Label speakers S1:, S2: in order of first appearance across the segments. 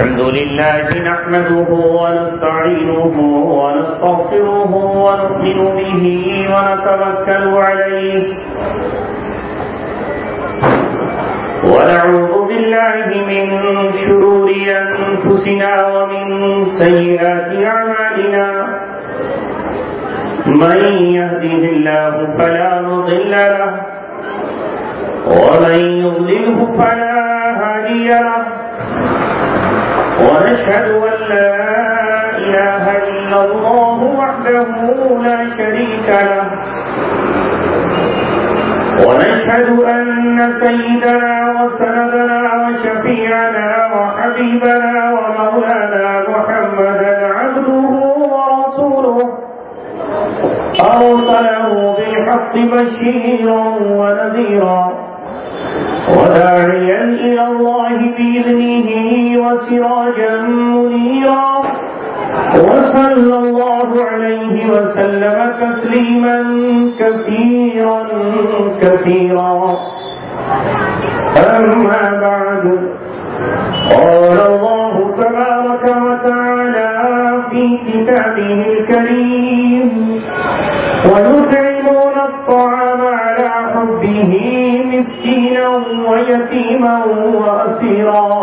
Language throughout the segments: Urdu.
S1: الحمد لله نحمده ونستعينه ونستغفره ونؤمن به ونتوكل عليه ونعوذ بالله من شرور أنفسنا ومن سيئات أعمالنا من يهده الله فلا مضل له ومن يضلله فلا هادي له ونشهد أن لا إله إلا الله وحده لا شريك له ونشهد أن سيدنا وسندنا وشفيعنا وحبيبنا ومولانا محمدا عبده ورسوله أرسله بالحق بشيرا ونذيرا وداعيا إلى الله بإذنه وسراجا منيرا وصلى الله عليه وسلم تسليما كثيرا كثيرا أما بعد قال الله تبارك وتعالى في كتابه الكريم ويطعمون الطعام على حبه مسكينا ويتيما وأسيرا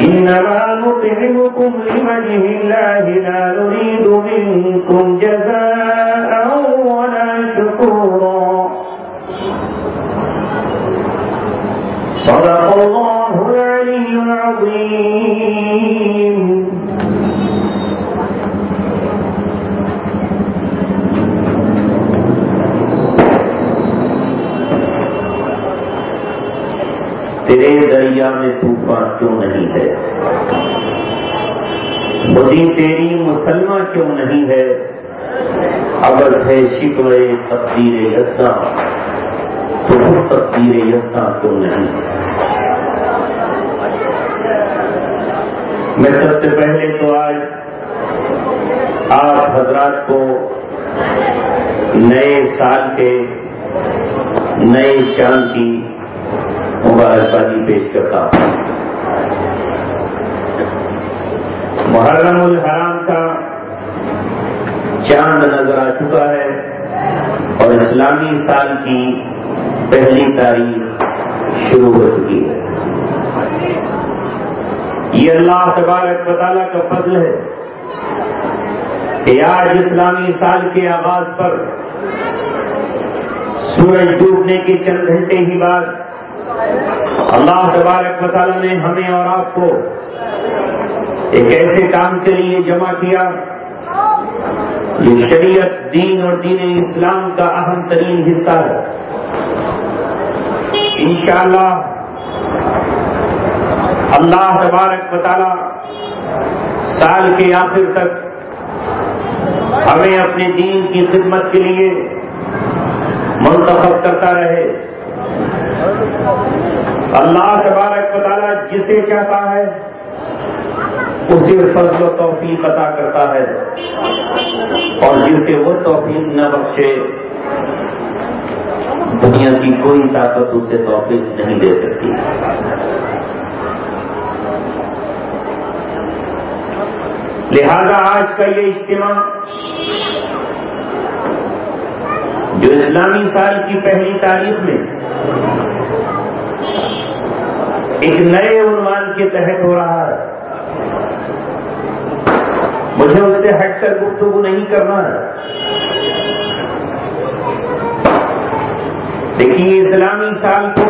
S1: إنما نطعمكم لوجه الله لا نريد منكم جزاء ولا شكورا صدق الله العلي العظيم. تیرے دریا میں طوفان کیوں نہیں ہے، خودی تیری مسلمہ کیوں نہیں ہے، اگر ہے شکوے تقدیر یزداں تو وہ تقدیر یزداں کیوں نہیں ہے۔ میں سب سے پہلے تو آج آپ حضرات کو نئے سال کے نئے چاند کی مبارکبادی پیش کرتا ہوں۔ محرم الحرام کا چاند نظر آ چکا ہے اور اسلامی سال کی پہلی تاریخ شروع ہو چکی ہے۔ یہ اللہ تبارک و تعالیٰ کا فضل ہے کہ آج اسلامی سال کے آغاز پر سورج ڈوبنے کے چند گھنٹے ہی بعد اللہ تبارک و تعالیٰ نے ہمیں اور آپ کو ایک ایسے کام کے لیے جمع کیا جو شریعت، دین اور دین اسلام کا اہم ترین حصہ ہے۔ انشاءاللہ اللہ تبارک و تعالیٰ سال کے آخر تک ہمیں اپنے دین کی خدمت کے لیے منتخب کرتا رہے۔ اللہ تبارک و تعالیٰ جسے چاہتا ہے اسے فضل و توفیق عطا کرتا ہے اور جسے وہ توفیق نہ بخشے دنیا کی کوئی طاقت اسے توفیق نہیں دے سکتی۔ لہذا آج کا یہ اجتماع جو اسلامی سال کی پہلی تاریخ میں ایک نئے عنوان کے تحت ہو رہا ہے، مجھے اس سے ہٹ کر گفتگو نہیں کرنا ہے۔ دیکھیے، اسلامی سال کو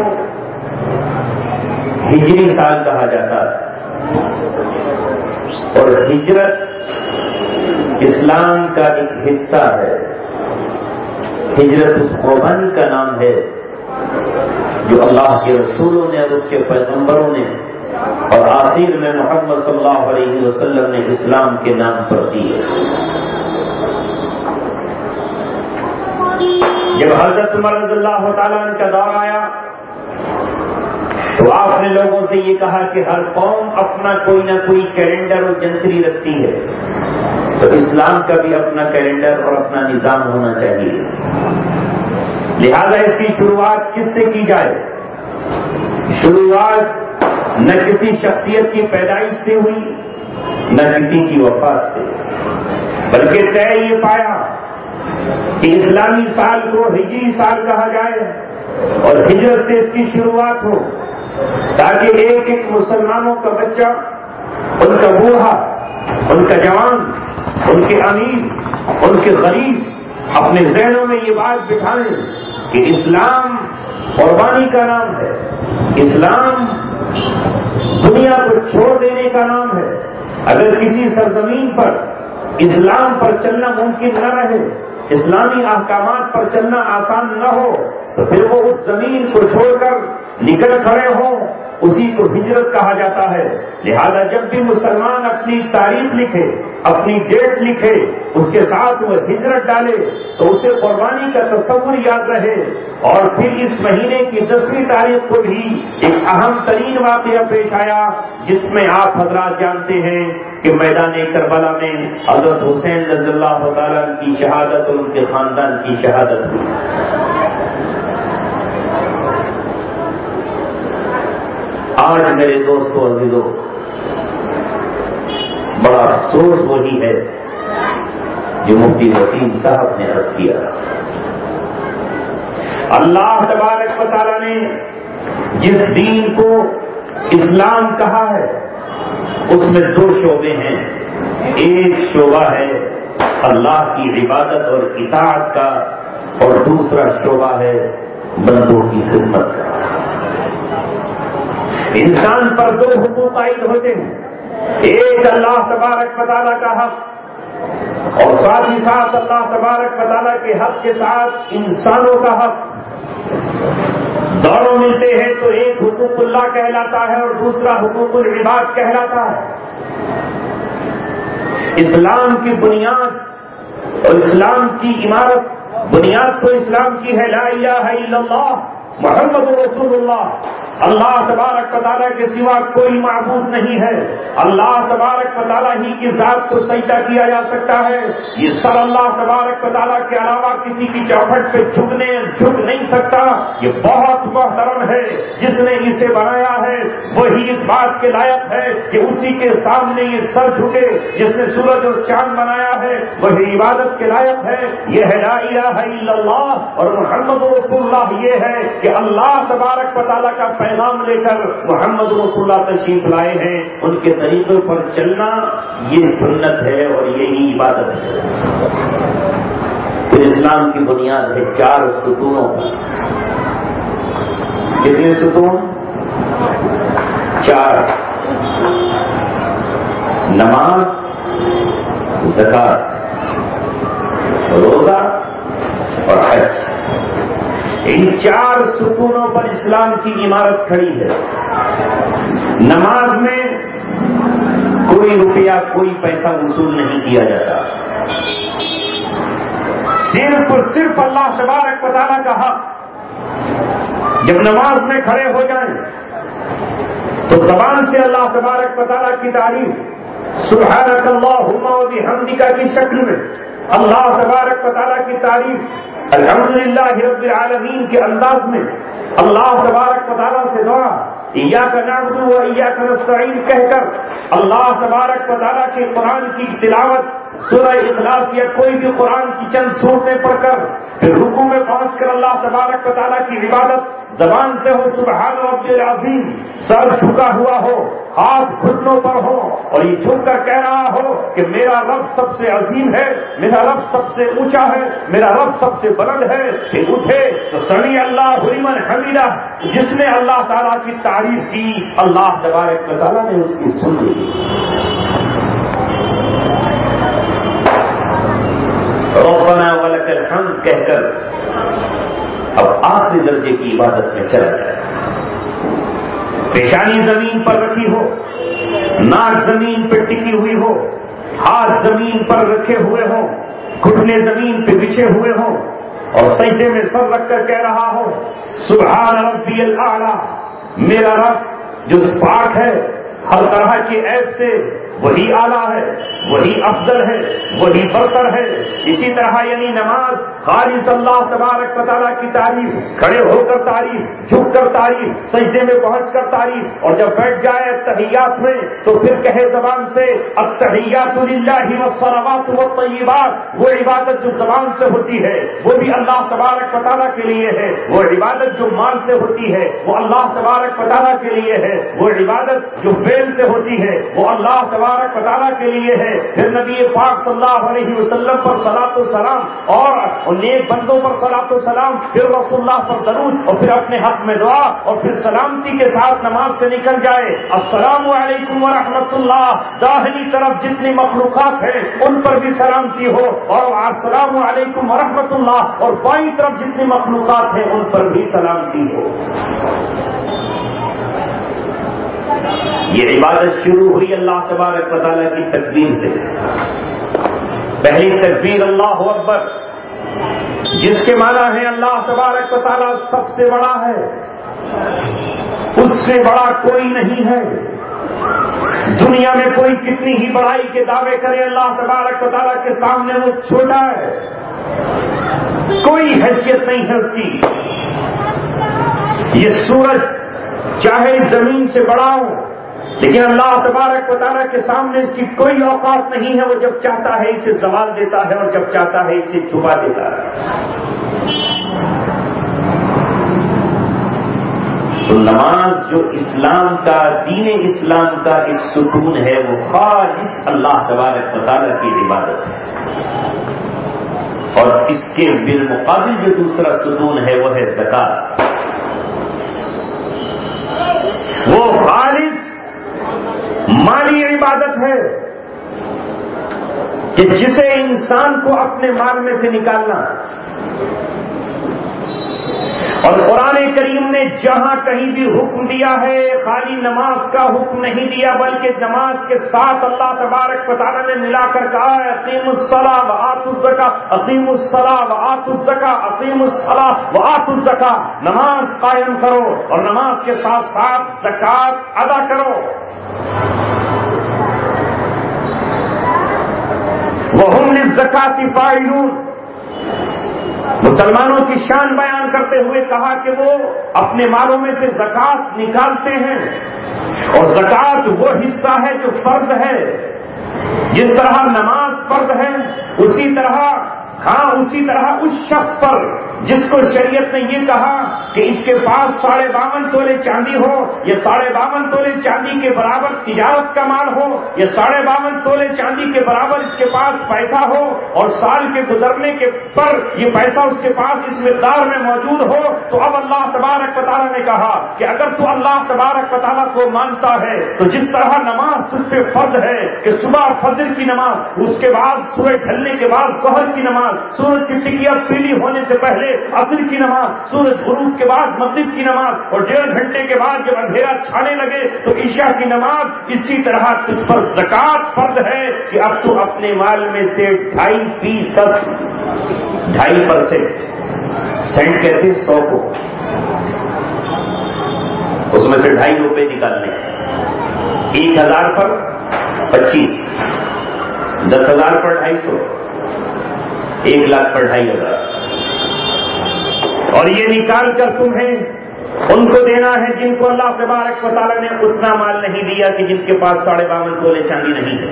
S1: ہجری سال کہا جاتا ہے اور ہجرت اسلام کا ایک حصہ ہے۔ ہجرت اس قربان کا نام ہے جو اللہ کے رسولوں نے اور اس کے پیغمبروں نے اور آخر میں محمد صلی اللہ علیہ وسلم نے اسلام کے نام پر دی ہے۔ جب حضرت عمر رضی اللہ تعالیٰ عنہ کا دور آیا تو آپ نے لوگوں سے یہ کہا کہ ہر قوم اپنا کوئی نہ کوئی کیلنڈر اور جنتری رکھتی ہے، تو اسلام کا بھی اپنا کیلنڈر اور اپنا نظام ہونا چاہیے۔ لہذا اس کی شروعات کس سے کی جائے؟ شروعات نہ کسی شخصیت کی پیدائش سے ہوئی نہ کسی کی وفات سے، بلکہ طے یہ پایا کہ اسلامی سال کو ہجری سال کہا جائے اور ہجرت سے اس کی شروعات ہو، تاکہ ایک ایک مسلمانوں کا بچہ، ان کا بوڑھا، ان کا جوان، ان کے امیر، ان کے غریب اپنے ذہنوں میں یہ بات بٹھائیں کہ اسلام قربانی کا نام ہے، اسلام دنیا کو چھوڑ دینے کا نام ہے۔ اگر کسی سرزمین پر اسلام پر چلنا ممکن نہ رہے، اسلامی احکامات پر چلنا آسان نہ ہو، تو پھر وہ اس زمین کو چھوڑ کر نکل کھڑے ہوں، اسی کو ہجرت کہا جاتا ہے۔ لہذا جب بھی مسلمان اپنی تاریخ لکھے، اپنی ڈیٹ لکھے، اس کے ساتھ وہ ہجرت ڈالے تو اسے قربانی کا تصور یاد رہے۔ اور پھر اس مہینے کی 10ویں تاریخ کو بھی ایک اہم ترین واقعہ پیش آیا، جس میں آپ حضرات جانتے ہیں کہ میدان کربلا میں حضرت حسین رضی اللہ تعالیٰ کی شہادت اور ان کے خاندان کی شہادت ہوئی۔ آج میرے دوستوں عزیزوں، بڑا افسوس وہی ہے جو مفتی وسیم صاحب نے عرض کیا۔ اللہ تبارک و تعالیٰ نے جس دین کو اسلام کہا ہے اس میں 2 شعبے ہیں۔ ایک شعبہ ہے اللہ کی عبادت اور اطاعت کا، اور دوسرا شعبہ ہے بندوں کی خدمت کا۔ انسان پر 2 حقوق عائد ہوتے ہیں، ایک اللہ تبارک و تعالیٰ کا حق، اور ساتھ ہی ساتھ اللہ تبارک و تعالیٰ کے حق کے ساتھ انسانوں کا حق۔ دونوں ملتے ہیں تو ایک حقوق اللہ کہلاتا ہے اور دوسرا حقوق العباد کہلاتا ہے۔ اسلام کی بنیاد اور اسلام کی عمارت، بنیاد تو اسلام کی ہے لا الہ الا اللہ محمد رسول اللہ۔ اللہ تبارک و تعالیٰ کے سوا کوئی معبود نہیں ہے، اللہ تبارک و تعالیٰ ہی کی ذات کو سجدہ کیا جا سکتا ہے۔ یہ سر اللہ تبارک و تعالیٰ کے علاوہ کسی کی چوکھٹ پہ جھک نہیں سکتا۔ یہ بہت محترم ہے، جس نے اسے بنایا ہے وہی اس بات کے لائق ہے کہ اسی کے سامنے یہ سر جھکے۔ جس نے سورج اور چاند بنایا ہے وہی عبادت کے لائق ہے۔ یہ ہے لا الہ الا اللہ اور محمد رسول اللہ، یہ ہے کہ اللہ تبارک و تعالیٰ کا پیغام لے کر محمد رسول اللہ تشریف لائے ہیں، ان کے طریقوں پر چلنا یہ سنت ہے اور یہی عبادت ہے۔ پھر اسلام کی بنیاد ہے 4 ستونوں پر۔ کتنے ستون؟ 4۔ نماز، زکات، روزہ اور حج۔ ان 4 ستونوں پر اسلام کی عمارت کھڑی ہے۔ نماز میں کوئی روپیہ، کوئی پیسہ وصول نہیں کیا جاتا، صرف اور صرف اللہ تبارک و تعالیٰ کا حق۔ جب نماز میں کھڑے ہو جائیں تو زبان سے اللہ تبارک و تعالیٰ کی تعریف سبحانک اللہم و بحمدک کی شکل میں، اللہ تبارک و تعالیٰ کی تعریف الحمدللہ رب العالمین کے انداز میں، اللہ تبارک و تعالیٰ سے دعا ایاک نعبد و ایاک نستعین کہہ کر اللہ تبارک و تعالیٰ کے قرآن کی تلاوت، سورہ اخلاص یا کوئی بھی قرآن کی چند سورتیں پڑھ کر پھر رکوع میں پہنچ کر اللہ تبارک و تعالیٰ کی عبادت زبان سے ہو سبحان ربی العظیم، سر جھکا ہوا ہو، ہاتھ گھٹنوں پر ہو اور یہ جھک کر کہہ رہا ہو کہ میرا رب سب سے عظیم ہے، میرا رب سب سے اونچا ہے، میرا رب سب سے بلند ہے۔ پھر اٹھے تو سمیع اللہ لمن حمیدہ، جس نے اللہ تعالیٰ کی تعریف کی اللہ تبارک و تعالیٰ نے اس کی سن لی۔ ربنا ولک الحمد کہہ کر اب آخری درجے کی عبادت میں چلا جائے۔ پیشانی زمین پر رکھی ہو، ناک زمین پہ ٹکی ہوئی ہو، ہاتھ زمین پر رکھے ہوئے ہوں، گھٹنے زمین پہ بچھے ہوئے ہوں اور سجدے میں سر رکھ کر کہہ رہا ہو سبحان ربی الاعلی، میرا رب جو پاک ہے ہر طرح کے عیب سے، وہی اعلیٰ ہے، وہی افضل ہے، وہی برتر ہے۔ اسی طرح یعنی نماز خالص اللہ تبارک و تعالیٰ کی تعریف، کھڑے ہو کر تعریف، جھک کر تعریف، سجدے میں پہنچ کر تعریف، اور جب بیٹھ جائے تحیات میں تو پھر کہے زبان سے التحیات للہ والصلوات والطیبات۔ وہ عبادت جو زبان سے ہوتی ہے وہ بھی اللہ تبارک و تعالیٰ کے لیے ہے، وہ عبادت جو مال سے ہوتی ہے وہ اللہ تبارک و تعالیٰ کے لیے ہے، وہ عبادت جو فعل سے ہوتی ہے وہ اللہ تبارک و تعالیٰ کے لیے ہے۔ پھر نبی پاک صلی اللہ علیہ وسلم پر صلاۃ و سلام اور نیک بندوں پر صلاۃ و سلام، پھر رسول اللہ پر درود، اور پھر اپنے حق میں دعا، اور پھر سلامتی کے ساتھ نماز سے نکل جائے۔ السلام علیکم ورحمۃ اللہ، داہنی طرف جتنی مخلوقات ہیں ان پر بھی سلامتی ہو، اور السلام علیکم ورحمۃ اللہ، اور بائیں طرف جتنی مخلوقات ہیں ان پر بھی سلامتی ہو۔ یہ عبادت شروع ہوئی اللہ تبارک و تعالیٰ کی تکبیر سے۔ پہلی تکبیر اللہ اکبر، جس کے معنی ہے اللہ تبارک و تعالیٰ سب سے بڑا ہے، اس سے بڑا کوئی نہیں ہے۔ دنیا میں کوئی کتنی ہی بڑائی کے دعوے کرے، اللہ تبارک و تعالیٰ کے سامنے وہ چھوٹا ہے، کوئی حیثیت نہیں ہے اس کی۔ یہ سورج چاہے زمین سے بڑا ہو لیکن اللہ تبارک و تعالیٰ کے سامنے اس کی کوئی اوقات نہیں ہے، وہ جب چاہتا ہے اسے زوال دیتا ہے اور جب چاہتا ہے اسے چھپا دیتا ہے۔ تو نماز جو اسلام کا، دین اسلام کا ایک ستون ہے، وہ خالص اللہ تبارک و تعالیٰ کی عبادت ہے، اور اس کے بالمقابل جو دوسرا ستون ہے وہ ہے زکات۔ وہ خالص مالی عبادت ہے کہ جسے انسان کو اپنے مال میں سے نکالنا، اور قرآن کریم نے جہاں کہیں بھی حکم دیا ہے خالی نماز کا حکم نہیں دیا، بلکہ نماز کے ساتھ اللہ تبارک و تعالیٰ نے ملا کر کہا ہے اقیموا الصلاۃ وآتوا الزکاۃ، اقیموا الصلاۃ وآتوا الزکاۃ، اقیموا الصلاۃ وآتوا الزکاۃ۔ نماز قائم کرو اور نماز کے ساتھ ساتھ زکات ادا کرو۔ وَهُمْ لِلزَّكَاةِ فَاعِلُونَ۔ مسلمانوں کی شان بیان کرتے ہوئے کہا کہ وہ اپنے مالوں میں سے زکات نکالتے ہیں، اور زکات وہ حصہ ہے جو فرض ہے۔ جس طرح نماز فرض ہے اسی طرح اس شخص پر جس کو شریعت نے یہ کہا کہ اس کے پاس 52.5 تولے چاندی ہو، یا 52.5 تولے چاندی کے برابر تجارت کا مال ہو، یا 52.5 تولے چاندی کے برابر اس کے پاس پیسہ ہو، اور سال کے گزرنے کے پر یہ پیسہ اس کے پاس اس مقدار میں موجود ہو، تو اب اللہ تبارک و تعالیٰ نے کہا کہ اگر تو اللہ تبارک و تعالیٰ کو مانتا ہے تو جس طرح نماز تجھ پہ فرض ہے کہ صبح فجر کی نماز، اس کے بعد سورج ڈھلنے کے بعد ظہر کی نماز، سورج کی ٹکیا پیلی ہونے سے پہلے عصر کی نماز، سورج غروب کے بعد مغرب کی نماز، اور 1.5 گھنٹے کے بعد جب اندھیرا چھانے لگے تو عشاء کی نماز، اسی طرح تجھ پر زکات فرض ہے کہ اب تو اپنے مال میں سے 2.5%، 2.5% سینٹ کہتے 100 کو، اس میں سے 2.5 روپے نکالنے، 1000 پر 25، 10,000 پر 250، 1 لاکھ پر 2.500، اور یہ نکال کر تمہیں ان کو دینا ہے جن کو اللہ تبارک و تعالیٰ نے اتنا مال نہیں دیا، کہ جن کے پاس 52.5 تولے چاندی نہیں ہے،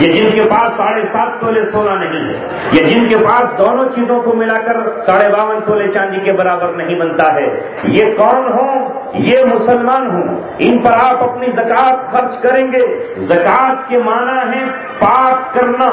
S1: یا جن کے پاس 7.5 تولے سونا نہیں ہے، یا جن کے پاس دونوں چیزوں کو ملا کر 52.5 تولے چاندی کے برابر نہیں بنتا ہے۔ یہ کون ہو؟ یہ مسلمان ہوں، ان پر آپ اپنی زکات خرچ کریں گے۔ زکات کے معنی ہے پاک کرنا،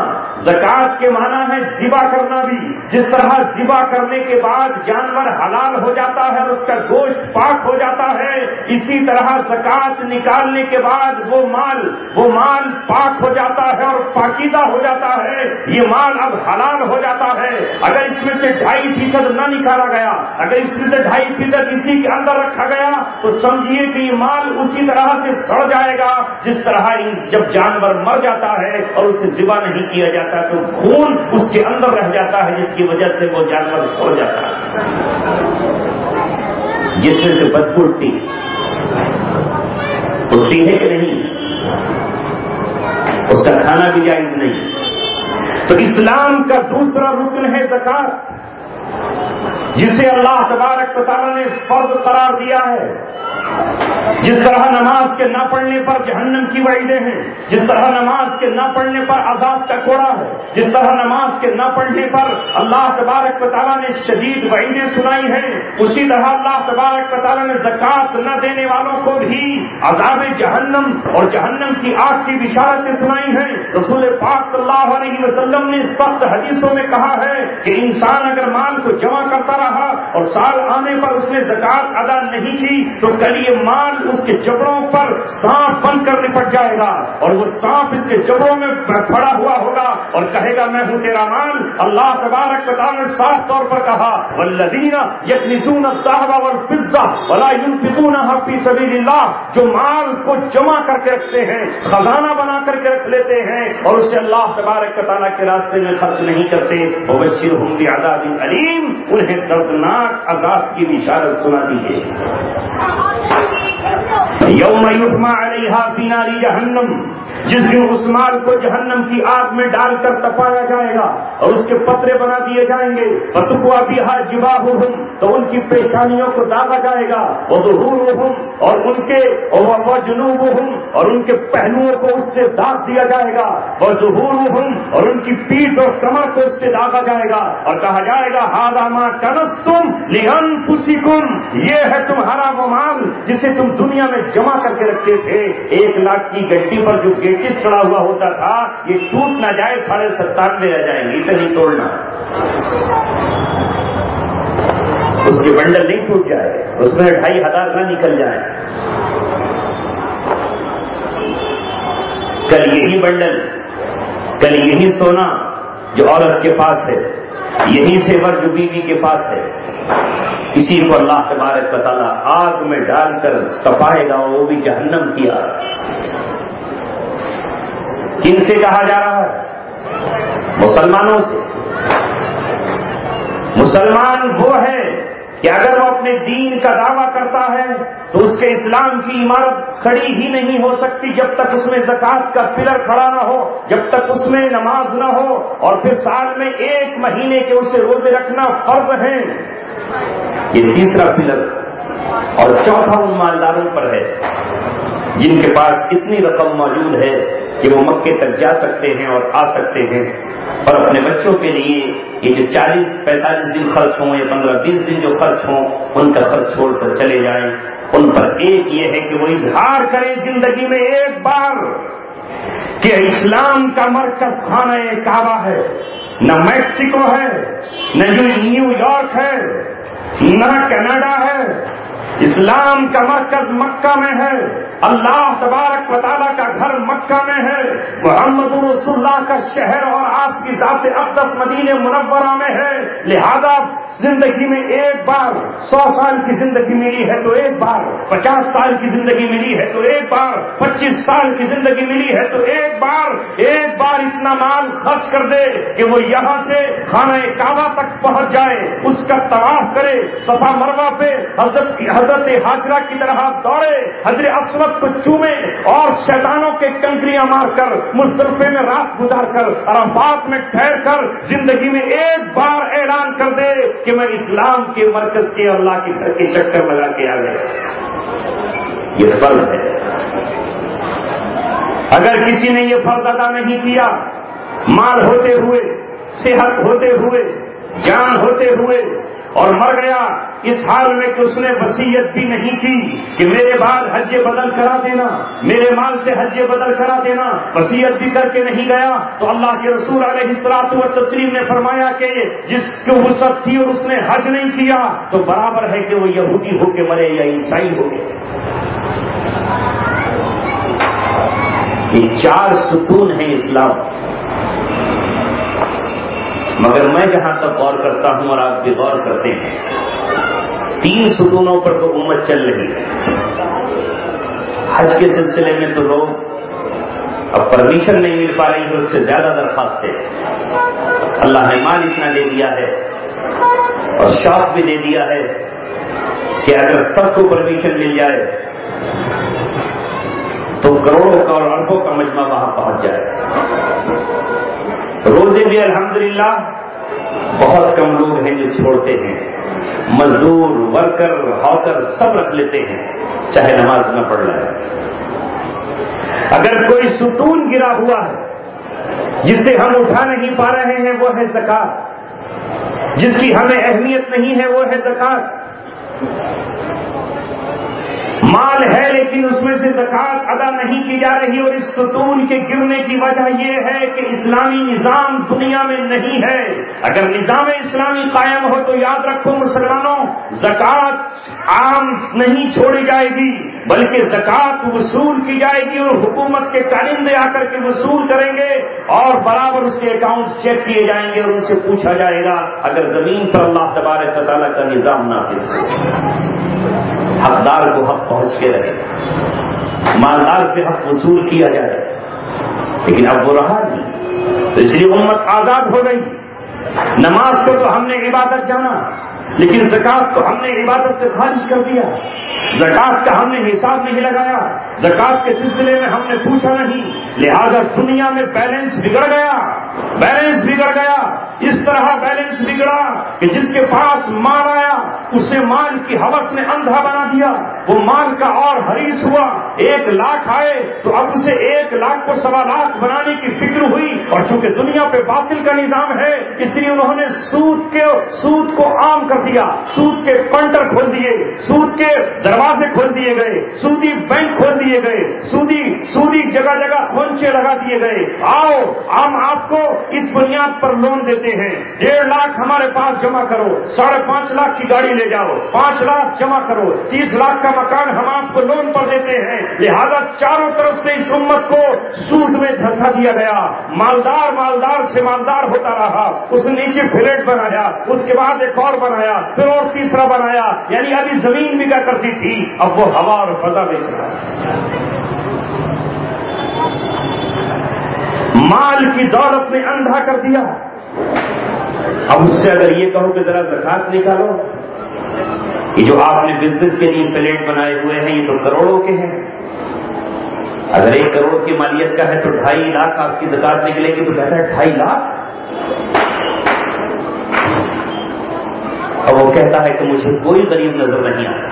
S1: زکات کے معنی ہے ذبح کرنا بھی۔ جس طرح ذبح کرنے کے بعد جانور حلال ہو جاتا ہے اور اس کا گوشت پاک ہو جاتا ہے، اسی طرح زکات نکالنے کے بعد وہ مال پاک ہو جاتا ہے اور پاکیزہ ہو جاتا ہے، یہ مال اب حلال ہو جاتا ہے۔ اگر اس میں سے 2.5% نہ نکالا گیا، اگر اس میں سے 2.5% اسی کے اندر رکھا گیا تو سمجھیے کہ یہ مال اسی طرح سے سڑ جائے گا جس طرح جب جانور مر جاتا ہے اور اسے ذبح نہیں کیا جاتا تو خون اس کے اندر رہ جاتا ہے، جس کی وجہ سے وہ جانور سڑ جاتا ہے، جس میں سے بدبو اٹھتی ہے کہ نہیں؟ اس کا کھانا بھی جائز نہیں۔ تو اسلام کا دوسرا رکن ہے زکوٰۃ، جسے اللہ تبارک و تعالیٰ نے فرض قرار دیا ہے۔ جس طرح نماز کے نہ پڑھنے پر جہنم کی وعیدیں ہیں، جس طرح نماز کے نہ پڑھنے پر عذاب کا کوڑا ہے، جس طرح نماز کے نہ پڑھنے پر اللہ تبارک و تعالیٰ نے شدید وعیدیں سنائی ہیں، اسی طرح اللہ تبارک و تعالیٰ نے زکوٰۃ نہ دینے والوں کو بھی عذاب جہنم اور جہنم کی آگ کی بشارتیں سنائی ہیں۔ رسول پاک صلی اللہ علیہ وسلم نے سخت حدیثوں میں کہا ہے کہ انسان اگر مال کو جمع کرتا رہا اور سال آنے پر اس نے زکوٰۃ ادا نہیں کی تو کل یہ مال اس کے جبڑوں پر سانپ بن کر نپٹ جائے گا، اور وہ سانپ اس کے جبڑوں میں پڑا ہوا ہوگا اور کہے گا میں ہوں تیرا مال۔ اللہ تبارک و تعالیٰ نے صاف طور پر کہا والذین یکنزون الذهب والفضة ولا ينفقونها في سبيل اللہ، جو مال کو جمع کر کے رکھتے ہیں، خزانہ بنا کر کے رکھ لیتے ہیں اور اسے اللہ تبارک و تعالیٰ کے راستے میں خرچ نہیں کرتے، وبشرهم بعذاب علیم، انہیں دردناک عذاب کی بشارت سنا دیجیے۔ یوم یحمى علیہا فی نار جہنم، جس دن اس مال کو جہنم کی آگ میں ڈال کر تپایا جائے گا اور اس کے پترے بنا دیے جائیں گے، فتکوی بہا جباہہم، تو ان کی پیشانیوں کو داغا جائے گا، وظہورہم، اور ان کے وجنوبہم، اور ان کے پہلوؤں کو اس سے داغ دیا جائے گا، وظہورہم، اور ان کی پیٹھ اور کمر کو اس سے داغا جائے گا اور کہا جائے گا ھذا ما کنزتم لانفسکم، یہ ہے تمہارا وہ مال جسے تم دنیا میں جمع کر کے رکھتے تھے۔ 1 لاکھ کی گڈی پر جو گیٹس چڑھا ہوا ہوتا تھا یہ ٹوٹ نہ جائے، 97.5 رہ جائیں گے، اسے نہیں توڑنا، اس کے بنڈل نہیں ٹوٹ جائے، اس میں 2500 نہ نکل جائے۔ کل یہی بنڈل، کل یہی سونا جو عورت کے پاس ہے، یہی زیور جو بیوی کے پاس ہے، اسی کو اللہ تبارک و تعالیٰ آگ میں ڈال کر تپائے گا، وہ بھی جہنم کی آگ۔ کن سے کہا جا رہا ہے؟ مسلمانوں سے۔ مسلمان وہ ہے کہ اگر وہ اپنے دین کا دعویٰ کرتا ہے تو اس کے اسلام کی عمارت کھڑی ہی نہیں ہو سکتی جب تک اس میں زکوٰۃ کا پلر کھڑا نہ ہو، جب تک اس میں نماز نہ ہو، اور پھر سال میں 1 مہینے کے اسے روزے رکھنا فرض ہے۔ یہ تیسرا پلر، اور چوتھا ان مالداروں پر ہے جن کے پاس اتنی رقم موجود ہے کہ وہ مکے تک جا سکتے ہیں اور آ سکتے ہیں، اور اپنے بچوں کے لیے یہ جو 40-45 دن خرچ ہوں یا 15-20 دن جو خرچ ہوں ان کا خرچ چھوڑ کر چلے جائیں۔ ان پر ایک یہ ہے کہ وہ اظہار کریں زندگی میں ایک بار کہ اسلام کا مرکز خانہ کعبہ ہے، نہ میکسیکو ہے، نہ نیو یارک ہے، نہ کینیڈا ہے، اسلام کا مرکز مکہ میں ہے، اللہ تبارک و تعالیٰ کا گھر مکہ میں ہے، محمد رسول اللہ کا شہر اور آپ کی ذات اقدس مدینہ منورہ میں ہے۔ لہذا زندگی میں ایک بار 100 سال کی زندگی ملی ہے تو ایک بار، 50 سال کی زندگی ملی ہے تو ایک بار، 25 سال کی زندگی ملی ہے تو ایک بار اتنا مال خرچ کر دے کہ وہ یہاں سے خانہ کعبہ تک پہنچ جائے، اس کا طواف کرے، صفا مروہ پہ حضرت ہاجرہ کی طرح دوڑے، حجر اسود کو چومے اور شیطانوں کے کنکریاں مار کر مزدلفے میں رات گزار کر عرفات میں ٹھہر کر زندگی میں ایک بار اعلان کر دے کہ میں اسلام کے مرکز کے اللہ کے گھر کے چکر لگا کے آ گیا۔ یہ فرض ہے۔ اگر کسی نے یہ فرض ادا نہیں کیا، مال ہوتے ہوئے، صحت ہوتے ہوئے، جان ہوتے ہوئے، اور مر گیا اس حال میں کہ اس نے وصیت بھی نہیں کی کہ میرے بعد حج بدل کرا دینا، میرے مال سے حج بدل کرا دینا، وصیت بھی کر کے نہیں گیا، تو اللہ کے رسول علیہ الصلوۃ والتسلیم نے فرمایا کہ جس کو وسعت تھی اور اس نے حج نہیں کیا تو برابر ہے کہ وہ یہودی ہو کے مرے یا عیسائی ہو کے۔ یہ 4 ستون ہیں اسلام، مگر میں جہاں تک غور کرتا ہوں اور آپ بھی غور کرتے ہیں، 3 ستونوں پر تو امت چل رہی ہے۔ حج کے سلسلے میں تو لوگ اب پرمیشن نہیں مل پا رہی ہے، اس سے زیادہ درخواست ہے۔ اللہ نے مال اتنا دے دیا ہے اور شوق بھی دے دیا ہے کہ اگر سب کو پرمیشن مل جائے تو کروڑوں کا اور اربوں کا مجمع وہاں پہنچ جائے. روزے بھی الحمدللہ بہت کم لوگ ہیں جو چھوڑتے ہیں. مزدور، ورکر، ہاکر سب رکھ لیتے ہیں چاہے نماز نہ پڑھ رہا ہے. اگر کوئی ستون گرا ہوا ہے جسے ہم اٹھا نہیں پا رہے ہیں وہ ہے زکات. جس کی ہمیں اہمیت نہیں ہے وہ ہے زکات. مال ہے لیکن اس میں سے زکات ادا نہیں کی جا رہی، اور اس ستون کے گرنے کی وجہ یہ ہے کہ اسلامی نظام دنیا میں نہیں ہے. اگر نظام اسلامی قائم ہو تو یاد رکھو مسلمانوں، زکات عام نہیں چھوڑی جائے گی بلکہ زکات وصول کی جائے گی، اور حکومت کے کارندے آ کر کے وصول کریں گے اور برابر اس کے اکاؤنٹ چیک کیے جائیں گے، اور ان سے پوچھا جائے گا اگر زمین پر اللہ تبارک و تعالیٰ کا نظام نافذ ہو، حقدار کو حق پہنچ کے رہے، مالدار سے حق وصول کیا جائے. لیکن اب وہ رہا نہیں، تو اس لیے امت آزاد ہو گئی. نماز کو تو ہم نے عبادت جانا لیکن زکات کو ہم نے عبادت سے خارج کر دیا. زکات کا ہم نے حساب نہیں لگایا، زکات کے سلسلے میں ہم نے پوچھا نہیں، لہذا دنیا میں بیلنس بگڑ گیا. بیلنس بگڑ گیا، اس طرح بیلنس بگڑا کہ جس کے پاس مال آیا اسے مال کی ہوس نے اندھا بنا دیا. وہ مال کا اور حریص ہوا. 1 لاکھ آئے تو اب اسے 1 لاکھ کو 1.25 لاکھ بنانے کی فکر ہوئی، اور چونکہ دنیا پہ باطل کا نظام ہے اس لیے انہوں نے سود کو عام کر دیا. سود کے کاؤنٹر کھول دیے، سود کے دروازے کھول دیے گئے، سودی بینک کھول دیے گئے، سودی جگہ جگہ خونچے لگا دیے گئے. آؤ ہم آپ کو اس بنیاد پر لون دیتے ہیں، 1.5 لاکھ ہمارے پاس جمع کرو، 5.5 لاکھ کی گاڑی لے جاؤ، 5 لاکھ جمع کرو، 30 لاکھ کا مکان ہم آپ کو لون پر دیتے ہیں. لہذا چاروں طرف سے اس امت کو سود میں دھسا دیا گیا. مالدار سے مالدار ہوتا رہا، اس نے نیچے فلیٹ بنایا، اس کے بعد ایک اور بنایا، پھر اور تیسرا بنایا. یعنی ابھی زمین بکا کرتی تھی اب وہ ہوا اور فضا بیچ رہا ہے. مال کی دولت نے اندھا کر دیا. اب اس سے اگر یہ کہو کہ ذرا زکات نکالو، یہ جو آپ نے بزنس کے لیے فلیٹ بنائے ہوئے ہیں یہ تو کروڑوں کے ہیں. اگر 1 کروڑ کی مالیت کا ہے تو 2.5 لاکھ آپ کی زکات نکلے گی، تو کہتا ہے 2.5 لاکھ. اور وہ کہتا ہے کہ مجھے کوئی غریب نظر نہیں آ رہا،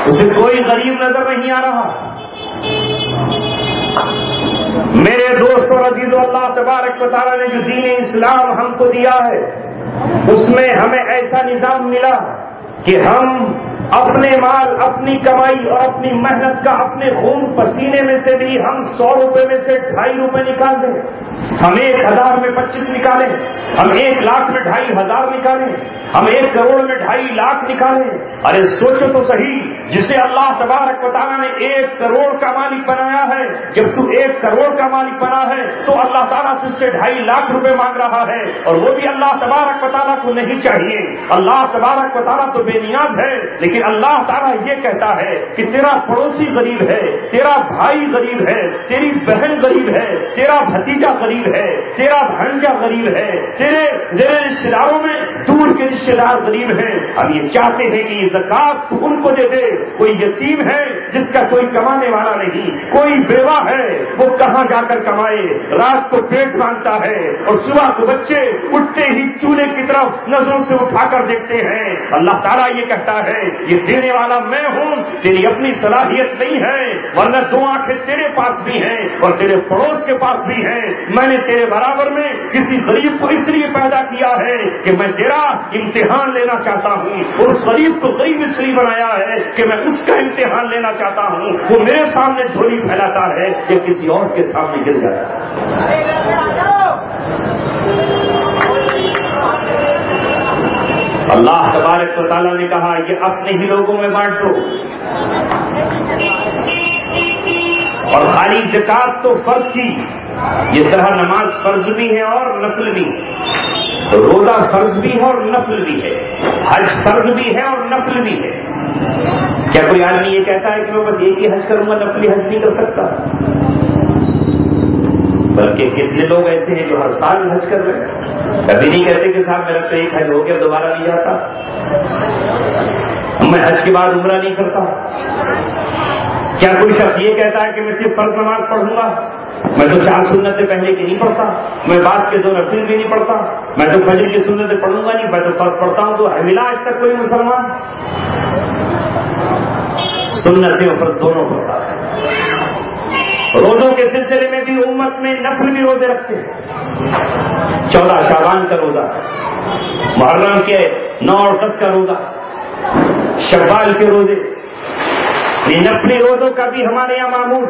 S1: اسے کوئی غریب نظر نہیں آ رہا. میرے دوستوں عزیزو، اللہ تبارک و تعالیٰ نے جو دین اسلام ہم کو دیا ہے اس میں ہمیں ایسا نظام ملا کہ ہم اپنے مال، اپنی کمائی اور اپنی محنت کا، اپنے خون پسینے میں سے بھی ہم 100 روپے میں سے 2.5 روپے نکال دیں. ہم 1000 میں 25 نکالیں، ہم 1 لاکھ میں 2.5 نکالیں، ہم 1 کروڑ میں 2.5 لاکھ نکالیں. ارے سوچو تو صحیح، جسے اللہ تبارک و تعالیٰ نے 1 کروڑ کا مالک بنایا ہے، جب تو 1 کروڑ کا مالک بنا ہے تو اللہ تعالیٰ تجھ سے 2.5 لاکھ روپے مانگ رہا ہے، اور وہ بھی اللہ تبارک و تعالیٰ کو نہیں چاہیے. اللہ تبارک و تعالیٰ تو بے نیاز ہے، لیکن اللہ تعالیٰ یہ کہتا ہے کہ تیرا پڑوسی غریب ہے، تیرا بھائی غریب ہے، تیری بہن غریب ہے، تیرا بھتیجا غریب ہے، تیرا بھانجا غریب ہے، تیرے رشتے داروں میں دور کے رشتے دار غریب ہیں. اب یہ چاہتے ہیں کہ یہ زکات تو ان کو دے دے. کوئی یتیم ہے جس کا کوئی کمانے والا نہیں، کوئی بیوہ ہے وہ کہاں جا کر کمائے، رات کو پیٹ مانگتا ہے اور صبح کو بچے اٹھتے ہی چولہے کی طرف نظروں سے اٹھا کر دیکھتے ہیں. اللہ تعالیٰ یہ کہتا ہے یہ دینے والا میں ہوں، تیری اپنی صلاحیت نہیں ہے، ورنہ 2 آنکھیں تیرے پاس بھی ہیں اور تیرے پڑوس کے پاس بھی ہیں. میں نے تیرے برابر میں کسی غریب کو اس لیے پیدا کیا ہے کہ میں تیرا امتحان لینا چاہتا ہوں، اور اس غریب کو غریب اس لیے بنایا ہے کہ میں اس کا امتحان لینا چاہتا ہوں. وہ میرے سامنے جھولی پھیلاتا ہے یا کسی اور کے سامنے گر جاتا ہے. اللہ تبارک و تعالیٰ نے کہا یہ اپنے ہی لوگوں میں بانٹ دو. اور خالی زکات تو فرض کی، یہ طرح نماز فرض بھی ہے اور نفل بھی، روزہ فرض بھی ہے اور نفل بھی ہے، حج فرض بھی ہے اور نفل بھی ہے. کیا کوئی آدمی یہ کہتا ہے کہ میں بس ایک ہی حج کروں گا، نفلی حج نہیں کر سکتا؟ بلکہ کتنے لوگ ایسے ہیں جو ہر سال حج کر رہے ہیں، کبھی نہیں کہتے کہ صاحب میرا تو 1 حج ہو گیا دوبارہ نہیں جاتا، میں حج کے بعد عمرہ نہیں کرتا. کیا کوئی شخص یہ کہتا ہے کہ میں صرف فرض نماز پڑھوں گا، میں تو 4 سنت سے پہلے کی نہیں پڑھتا، میں بعد کے 2 نفل بھی نہیں پڑھتا، میں تو فجر کی سنتیں پڑھوں گا نہیں، میں تو فرض پڑھتا ہوں، تو ہے ملا آج تک کوئی مسلمان؟ سنتیں اور فرض دونوں پڑھتا ہے۔ روزوں کے سلسلے میں بھی امت میں نفل بھی روزے رکھتے ہیں، 14 شعبان کا روزہ، محرم کے 9 اور 10 کا روزہ، شوال کے روزے، یہ نفلی روزوں کا بھی ہمارے یہاں معمول،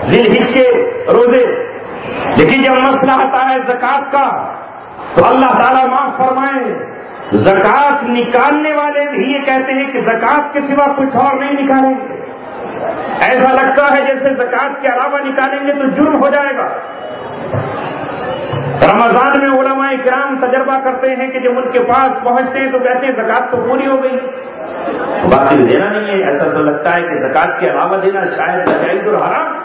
S1: ذی الحج کے روزے۔ لیکن جب مسئلہ آتا ہے زکوٰۃ کا تو اللہ تعالیٰ معاف فرمائے، زکوٰۃ نکالنے والے بھی یہ کہتے ہیں کہ زکوٰۃ کے سوا کچھ اور نہیں نکالیں گے۔ ایسا لگتا ہے جیسے زکوٰۃ کے علاوہ نکالیں گے تو جرم ہو جائے گا۔ رمضان میں علماء کرام تجربہ کرتے ہیں کہ جب ان کے پاس پہنچتے ہیں تو کہتے ہیں زکوٰۃ تو پوری ہو گئی، باقی دینا نہیں ہے۔ ایسا تو لگتا ہے کہ زکوٰۃ کے علاوہ دینا شاید ناجائز اور حرام،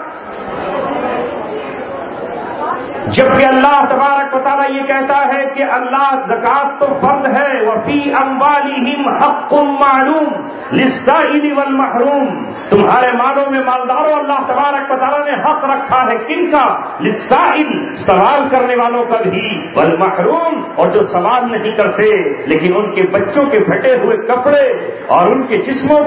S1: جبکہ اللہ تبارک و تعالیٰ یہ کہتا ہے کہ اللہ زکوٰۃ تو فرض ہے، وفی اموالہم حق معلوم للسائل والمحروم، تمہارے مالوں میں مالداروں اللہ تبارک و تعالیٰ نے حق رکھا ہے، کن کا؟ للسائل، سوال کرنے والوں کا بھی، والمحروم، اور جو سوال نہیں کرتے لیکن ان کے بچوں کے پھٹے ہوئے کپڑے اور ان کے جسموں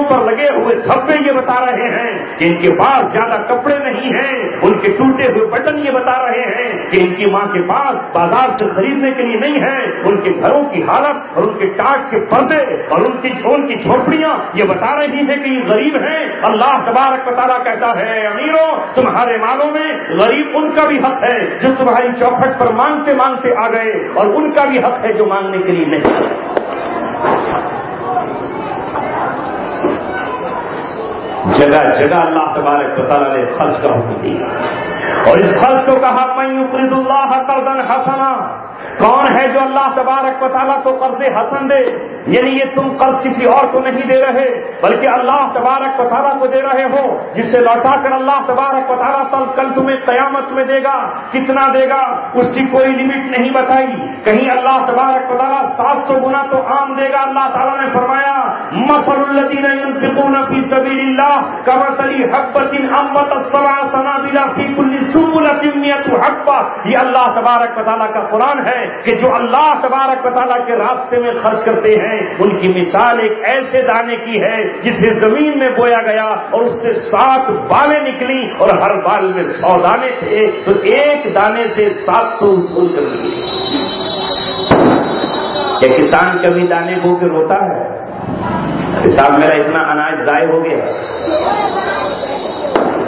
S1: پر لگے ہوئے دھبے یہ بتا رہے ہیں کہ ان کے پاس زیادہ کپڑے نہیں ہیں، ان کے ٹوٹے ہوئے بٹن یہ بتا رہے ہیں کہ ان کی ماں کے پاس بازار سے خریدنے کے لیے نہیں ہے، ان کے گھروں کی حالت اور ان کے ٹاٹ کے پردے اور ان کی جھونپڑیاں یہ بتا رہی ہیں کہ یہ غریب ہیں۔ اللہ تبارک و تعالیٰ کہتا ہے امیروں، تمہارے مالوں میں غریب ان کا بھی حق ہے جو تمہاری چوکھٹ پر مانگتے مانگتے آ گئے، اور ان کا بھی حق ہے جو مانگنے کے لیے نہیں۔ جگہ جگہ اللہ تبارک و تعالیٰ نے خرچ کا حکم دیا، اور اس خرچ کو کہا من یقرض اللہ قرضا حسنا، کون ہے جو اللہ تبارک و تعالیٰ کو قرض حسن دے؟ یعنی یہ تم قرض کسی اور کو نہیں دے رہے بلکہ اللہ تبارک و تعالیٰ کو دے رہے ہو، جسے لوٹا کر اللہ تبارک و تعالیٰ کل تمہیں قیامت میں دے گا۔ کتنا دے گا اس کی کوئی لمٹ نہیں بتائی، کہیں اللہ تبارک و تعالیٰ 700 گنا تو عام دے گا۔ اللہ تعالیٰ نے فرمایا مثل الذین ينفقون فی سبیل اللہ کمثل حبۃ انبتت سبع سنابل فی کل سنبلۃ مئۃ حبۃ، یہ اللہ تبارک و تعالیٰ کا قرآن ہے کہ جو اللہ تبارک و تعالیٰ کے راستے میں خرچ کرتے ہیں ان کی مثال ایک ایسے دانے کی ہے جسے زمین میں بویا گیا اور اس سے 7 بالیں نکلی اور ہر بال میں 100 دانے تھے، تو ایک دانے سے 700 وصول کر لیے۔ کیا کسان کبھی دانے بو کے روتا ہے کہ صاحب میرا اتنا اناج ضائع ہو گیا؟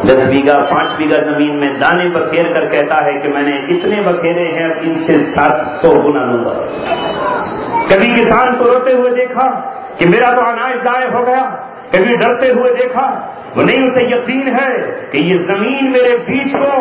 S1: 10 بیگھہ 5 بیگھہ زمین میں دانے بکھیر کر کہتا ہے کہ میں نے اتنے بکھیرے ہیں اب ان سے 700 گنا لوں گا۔ کبھی کسان کو روتے ہوئے دیکھا کہ میرا تو اناج ضائع ہو گیا؟ کبھی ڈرتے ہوئے دیکھا؟ وہ نہیں، اسے یقین ہے کہ یہ زمین میرے بیج کو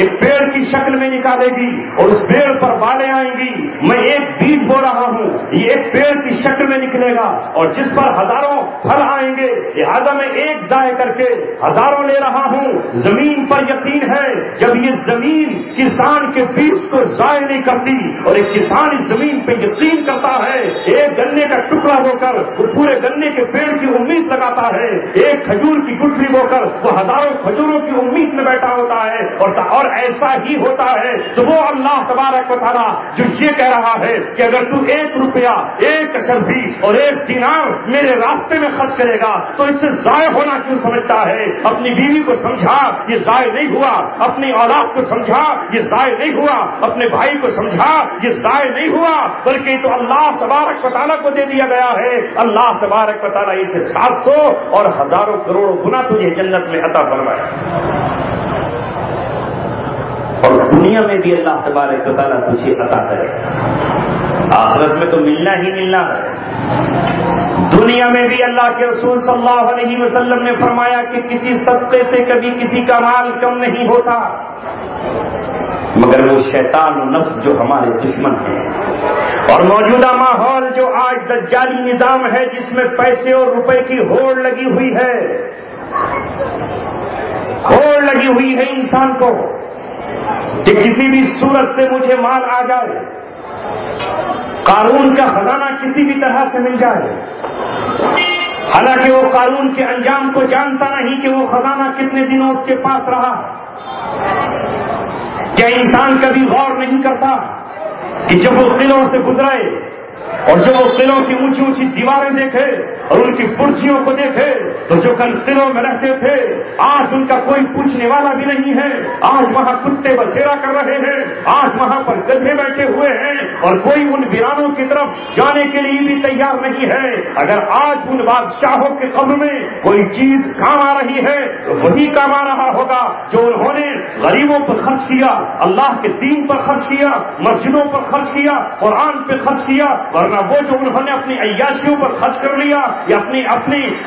S1: ایک پیڑ کی شکل میں نکالے گی اور اس پیڑ پر بالیں آئیں گی، میں ایک بیج بو رہا ہوں، یہ ایک پیڑ کی شکل میں نکلے گا اور جس پر ہزاروں پھل آئیں گے، لہٰذا میں ایک ضائع کر کے ہزاروں لے رہا ہوں۔ زمین پر یقین ہے، جب یہ زمین کسان کے بیج کو ضائع نہیں کرتی اور ایک کسان اس زمین پہ یقین کرتا ہے، ایک گنے کا ٹکڑا ہو کر وہ پورے گنے کے پیڑ کی امید لگاتا ہے، ایک کھجور کی گٹھلی ہو کر وہ ہزاروں کھجوروں کی امید میں بیٹھا ہوتا ہے، اور ایسا ہی ہوتا ہے تو وہ اللہ تبارک و تعالیٰ جو یہ کہہ رہا ہے کہ اگر تو 1 روپیہ 1 اشر بھی اور 1 دینار میرے راستے میں خرچ کرے گا تو اس سے ضائع ہونا کیوں سمجھتا ہے؟ اپنی بیوی کو سمجھا یہ ضائع نہیں ہوا، اپنی اولاد کو سمجھا یہ ضائع نہیں ہوا، اپنے بھائی کو سمجھا یہ ضائع نہیں ہوا، بلکہ تو اللہ تبارک و تعالیٰ کو دے دیا گیا ہے۔ اللہ تبارک و تعالیٰ اسے 700 اور ہزاروں کروڑوں گنا تجھے جنت میں عطا فرمائے، اور دنیا میں بھی اللہ تبارک و تعالیٰ تجھے عطا کرے، آخرت میں تو ملنا ہی ملنا ہے۔ دنیا میں بھی اللہ کے رسول صلی اللہ علیہ وسلم نے فرمایا کہ کسی صدقے سے کبھی کسی کا مال کم نہیں ہوتا، مگر وہ شیطان و نفس جو ہمارے دشمن ہیں، اور موجودہ ماحول جو آج دجالی نظام ہے جس میں پیسے اور روپے کی ہوڑ لگی ہوئی ہے، ہوڑ لگی ہوئی ہے انسان کو کہ کسی بھی صورت سے مجھے مال آ جائے، قارون کا خزانہ کسی بھی طرح سے مل جائے، حالانکہ وہ قارون کے انجام کو جانتا نہیں کہ وہ خزانہ کتنے دنوں اس کے پاس رہا. کیا انسان کبھی غور نہیں کرتا کہ جب وہ قلعوں سے گزرے اور جب وہ قلعوں کی اونچی اونچی دیواریں دیکھے اور ان کی کرسیوں کو دیکھے تو جو کل قلعوں میں رہتے تھے آج ان کا کوئی پوچھنے والا بھی نہیں ہے. آج وہاں کتے بسیرا کر رہے ہیں, آج وہاں پر گدھے بیٹھے ہوئے ہیں اور کوئی ان ویرانوں کی طرف جانے کے لیے بھی تیار نہیں ہے. اگر آج ان بادشاہوں کے قبر میں کوئی چیز کام آ رہی ہے تو وہی کام آ رہا ہوگا جو انہوں نے غریبوں پر خرچ کیا, اللہ کے دین پر خرچ کیا, مسجدوں پر خرچ کیا, قرآن پہ خرچ کیا. ورنہ وہ جو انہوں نے اپنی عیاشیوں پر خرچ کر لیا یا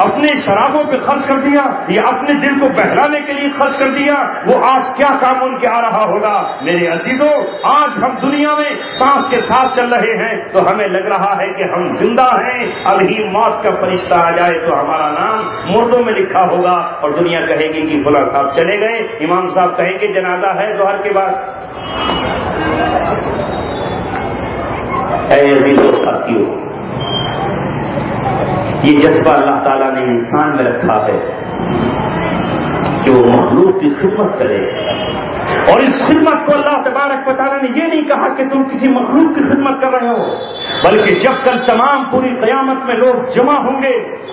S1: اپنے شرابوں پہ خرچ کر دیا یا اپنے دل کو بہلانے کے لیے خرچ کر دیا, وہ آج کیا کام ان کے آ رہا ہوگا. میرے عزیزوں, آج ہم دنیا میں سانس کے ساتھ چل رہے ہیں تو ہمیں لگ رہا ہے کہ ہم زندہ ہیں. ابھی موت کا فرشتہ آ جائے تو ہمارا نام مردوں میں لکھا ہوگا اور دنیا کہے گی کہ فلاں صاحب چلے گئے, امام صاحب کہیں گے جنازہ ہے ظہر کے بعد. اے عزیزو ساتھیو, یہ جذبہ اللہ تعالیٰ نے انسان میں رکھا ہے کہ وہ مخلوق کی خدمت کرے, اور اس خدمت کو اللہ تبارک و تعالیٰ نے یہ نہیں کہا کہ تم کسی مخلوق کی خدمت کر رہے ہو, بلکہ جب کل تمام پوری قیامت میں لوگ جمع ہوں گے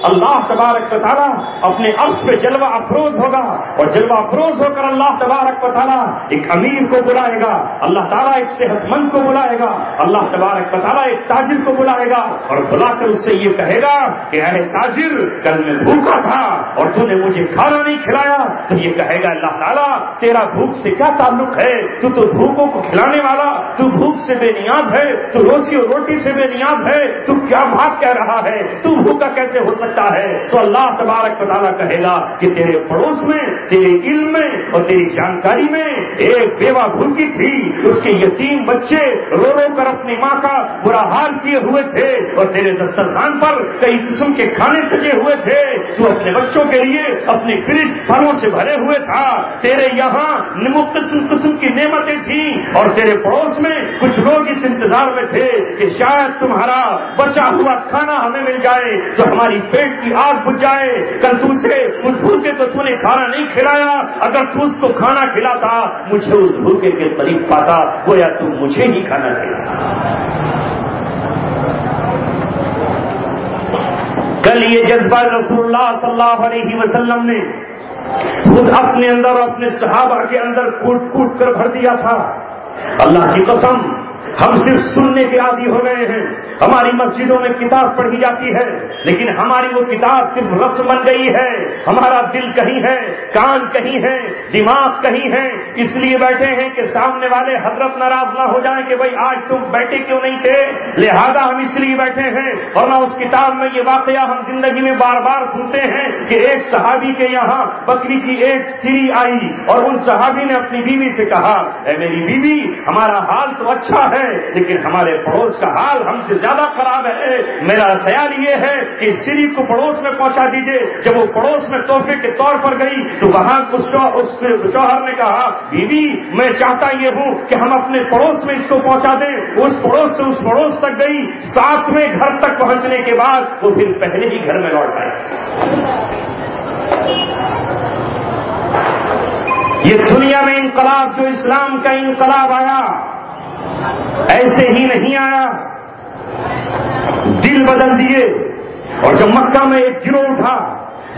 S1: اللہ تبارک و تعالیٰ اپنے عرش پہ جلوہ افروز ہوگا, اور جلوہ افروز ہو کر اللہ تبارک و تعالیٰ ایک امیر کو بلائے گا, اللہ تعالیٰ ایک صحت مند کو بلائے گا, اللہ تبارک و تعالیٰ ایک تاجر کو بلائے گا اور بلا کر اس سے یہ کہے گا کہ اے تاجر, کل میں بھوکا تھا اور تو نے مجھے کھانا نہیں کھلایا. تو یہ کہے گا اللہ تعالیٰ تیرا بھوک سے کیا تعلق ہے, تو بھوکوں کو کھلانے والا, تو بھوک سے بے نیاز ہے, تو روزی اور روٹی سے بے نیاز ہے, تو کیا بات کہہ رہا ہے, تو بھوکا کیسے ہو سکتا ہے. تو اللہ تبارک و تعالیٰ کہے گا کہ تیرے پڑوس میں, تیرے علم میں اور تیری جانکاری میں ایک بیوہ بھوکی تھی, اس کے یتیم بچے رو رو کر اپنی ماں کا برا حال کیے ہوئے تھے, اور تیرے دسترخوان پر کئی قسم کے کھانے سجے ہوئے تھے, تو اپنے بچوں کے لیے اپنی فریج پھلوں سے بھرے ہوئے تھا, تیرے یہاں قسم کی نعمتیں تھیں, اور تیرے پڑوس میں کچھ لوگ اس انتظار میں تھے کہ شاید تمہارا بچا ہوا کھانا ہمیں مل جائے تو ہماری پیٹ کی آگ بجھ جائے. کل تم سے اس بھوکے کو تو نے کھانا نہیں کھلایا, اگر تو اس کو کھانا کھلاتا مجھے اس بھوکے کے قریب پاتا, گویا تم مجھے ہی کھانا کھلاتا. کل یہ جذبہ رسول اللہ صلی اللہ علیہ وسلم نے خود اپنے اندر اور اپنے صحابہ کے اندر کوٹ کوٹ کر بھر دیا تھا. اللہ کی قسم, ہم صرف سننے کے عادی ہو گئے ہیں. ہماری مسجدوں میں کتاب پڑھی جاتی ہے لیکن ہماری وہ کتاب صرف رسم بن گئی ہے. ہمارا دل کہیں ہے, کان کہیں ہے, دماغ کہیں ہے, اس لیے بیٹھے ہیں کہ سامنے والے حضرت ناراض نہ ہو جائیں کہ بھائی آج تم بیٹھے کیوں نہیں تھے, لہذا ہم اس لیے بیٹھے ہیں. ورنہ اس کتاب میں یہ واقعہ ہم زندگی میں بار بار سنتے ہیں کہ ایک صحابی کے یہاں بکری کی ایک سری آئی اور ان صحابی نے اپنی بیوی سے کہا, اے میری بیوی, ہمارا حال تو اچھا ہے لیکن ہمارے پڑوس کا حال ہم سے زیادہ خراب ہے. میرا خیال یہ ہے کہ سری کو پڑوس میں پہنچا دیجئے. جب وہ پڑوس میں تحفے کے طور پر گئی تو وہاں اس شوہر نے کہا, بیوی میں چاہتا یہ ہوں کہ ہم اپنے پڑوس میں اس کو پہنچا دیں. اس پڑوس سے اس پڑوس تک گئی, 7ویں گھر تک پہنچنے کے بعد وہ پھر پہلے ہی گھر میں لوٹ آئے. یہ دنیا میں انقلاب جو اسلام کا انقلاب آیا ایسے ہی نہیں آیا, دل بدل دیے. اور جب مکہ میں ایک گروہ اٹھا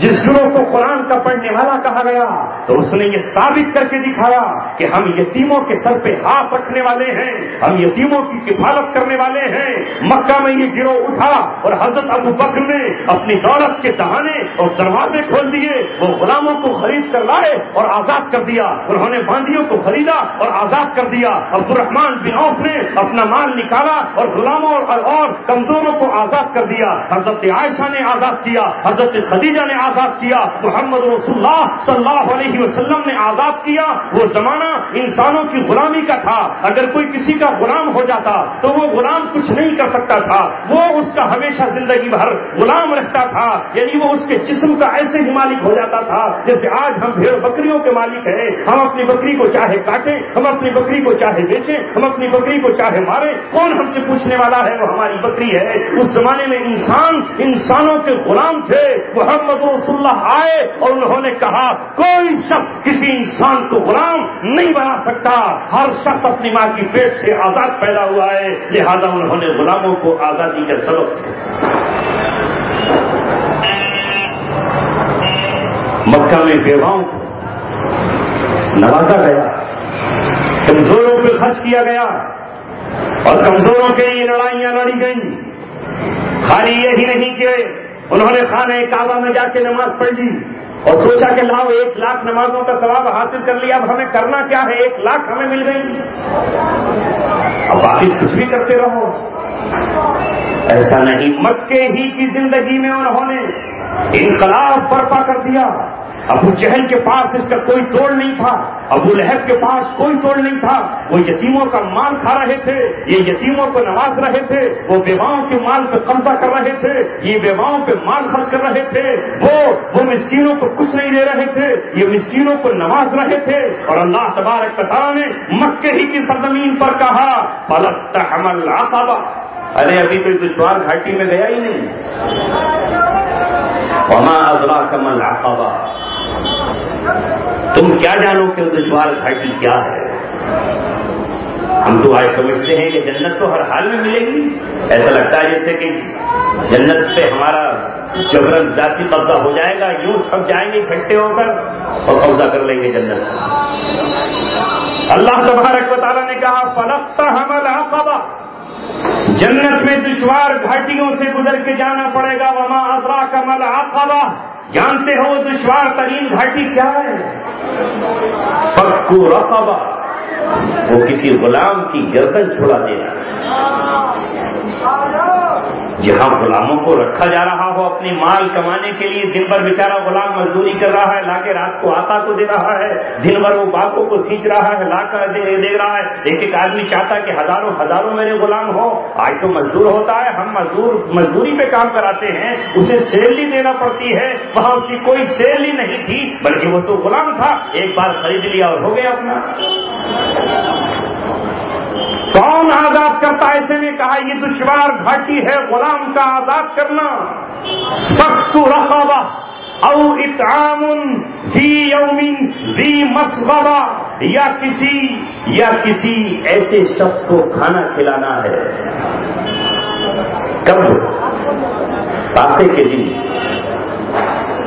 S1: جس گروہ کو قرآن کا پڑھنے والا کہا گیا تو اس نے یہ ثابت کر کے دکھایا کہ ہم یتیموں کے سر پہ ہاتھ رکھنے والے ہیں, ہم یتیموں کی کفالت کرنے والے ہیں. مکہ میں یہ گروہ اٹھا اور حضرت ابو بکر نے اپنی دولت کے دہانے اور دروازے کھول دیے. وہ غلاموں کو خرید کر لائے اور آزاد کر دیا. انہوں نے باندیوں کو خریدا اور آزاد کر دیا. عبد الرحمان بن عوف نے اپنا مال نکالا اور غلاموں اور کمزوروں کو آزاد کر دیا. حضرت عائشہ نے آزاد کیا, حضرت خدیجہ نے آزاد کیا, محمد رسول اللہ صلی اللہ علیہ وسلم نے آزاد کیا. وہ زمانہ انسانوں کی غلامی کا تھا. اگر کوئی کسی کا غلام ہو جاتا تو وہ غلام کچھ نہیں کر سکتا تھا, وہ اس کا ہمیشہ زندگی بھر غلام رہتا تھا. یعنی وہ اس کے جسم کا ایسے ہی مالک ہو جاتا تھا جیسے آج ہم بھیڑ بکریوں کے مالک ہیں. ہم اپنی بکری کو چاہے کاٹیں, ہم اپنی بکری کو چاہے بیچیں, ہم اپنی بکری کو چاہے ماریں, کون ہم سے پوچھنے والا ہے, وہ ہماری بکری ہے. اس زمانے میں انسانوں کے غلام تھے. محمد رسول اللہ آئے اور انہوں نے کہا کوئی شخص کسی انسان کو غلام نہیں بنا سکتا, ہر شخص اپنی ماں کی پیٹ سے آزاد پیدا ہوا ہے. لہذا انہوں نے غلاموں کو آزادی کا سبق دیا. مکہ میں بیواؤں کو نوازا گیا, کمزوروں پہ خرچ کیا گیا اور کمزوروں کے لیے لڑائیاں لڑی گئیں. خالی یہی نہیں کہ انہوں نے خانہ کعبہ میں جا کے نماز پڑھ لی اور سوچا کہ لاؤ 1,00,000 نمازوں کا ثواب حاصل کر لیا, اب ہمیں کرنا کیا ہے, 1,00,000 ہمیں مل گئی, اب باقی کچھ بھی کرتے رہو. ایسا نہیں. مکے ہی کی زندگی میں انہوں نے انقلاب برپا کر دیا. ابو جہل کے پاس اس کا کوئی توڑ نہیں تھا, ابو لہب کے پاس کوئی توڑ نہیں تھا. وہ یتیموں کا مال کھا رہے تھے, یہ یتیموں کو نواز رہے تھے. وہ بیواؤں کے مال پہ قبضہ کر رہے تھے, یہ بیواؤں پہ مال خرچ کر رہے تھے. وہ مسکینوں کو کچھ نہیں دے رہے تھے, یہ مسکینوں کو نواز رہے تھے. اور اللہ تبارک و تعالی نے مکے ہی کی سرزمین پر کہا فلقتحم العقبہ. ارے ابھی کوئی دشوار گھاٹی میں گیا ہی نہیں. وما ادراک ما العقبہ, تم کیا جانو کہ دشوار گھاٹی کیا ہے. ہم تو آج سمجھتے ہیں کہ جنت تو ہر حال میں ملے گی. ایسا لگتا ہے جیسے کہ جنت پہ ہمارا جبرن ذاتی قبضہ ہو جائے گا, یوں سب جائیں گے اکٹھے ہو کر اور قبضہ کر لیں گے جنت. اللہ تبارک و تعالیٰ نے کہا فلقتحم العقبہ, جنت میں دشوار گھاٹیوں سے گزر کے جانا پڑے گا. وما ادراک ما العقبہ, جانتے ہو دشوار ترین گھاٹی کیا ہے؟ فک رقبہ, وہ کسی غلام کی گردن چھڑا دینا. جہاں غلاموں کو رکھا جا رہا ہو اپنی مال کمانے کے لیے, دن بھر بیچارہ غلام مزدوری کر رہا ہے, لا کے رات کو آتا کو دے رہا ہے, دن بھر وہ باغوں کو سینچ رہا ہے, لا کر دے رہا ہے. ایک آدمی چاہتا ہے کہ ہزاروں میرے غلام ہو. آج تو مزدور ہوتا ہے, ہم مزدوری پہ کام کراتے ہیں, اسے سیلری دینا پڑتی ہے. وہاں اس کی کوئی سیلری نہیں تھی, بلکہ وہ تو غلام تھا, ایک بار خرید لیا اور ہو گیا اپنا. کون آزاد کرتا؟ ایسے میں کہا یہ دشوار گھاٹی ہے غلام کا آزاد کرنا. فک رقبہ او اطعام فی یوم ذی مسغبہ, یا کسی ایسے شخص کو کھانا کھلانا ہے. کب؟ فاقے کے دن,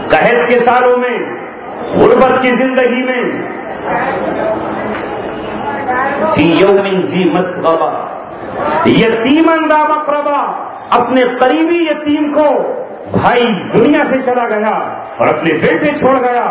S1: قحط کے سالوں میں, غربت کی زندگی میں. فی یوم ذی مسغبہ یتیما ذا مقربہ, اپنے قریبی یتیم کو بھائی دنیا سے چلا گیا اور اپنے بیٹے چھوڑ گیا,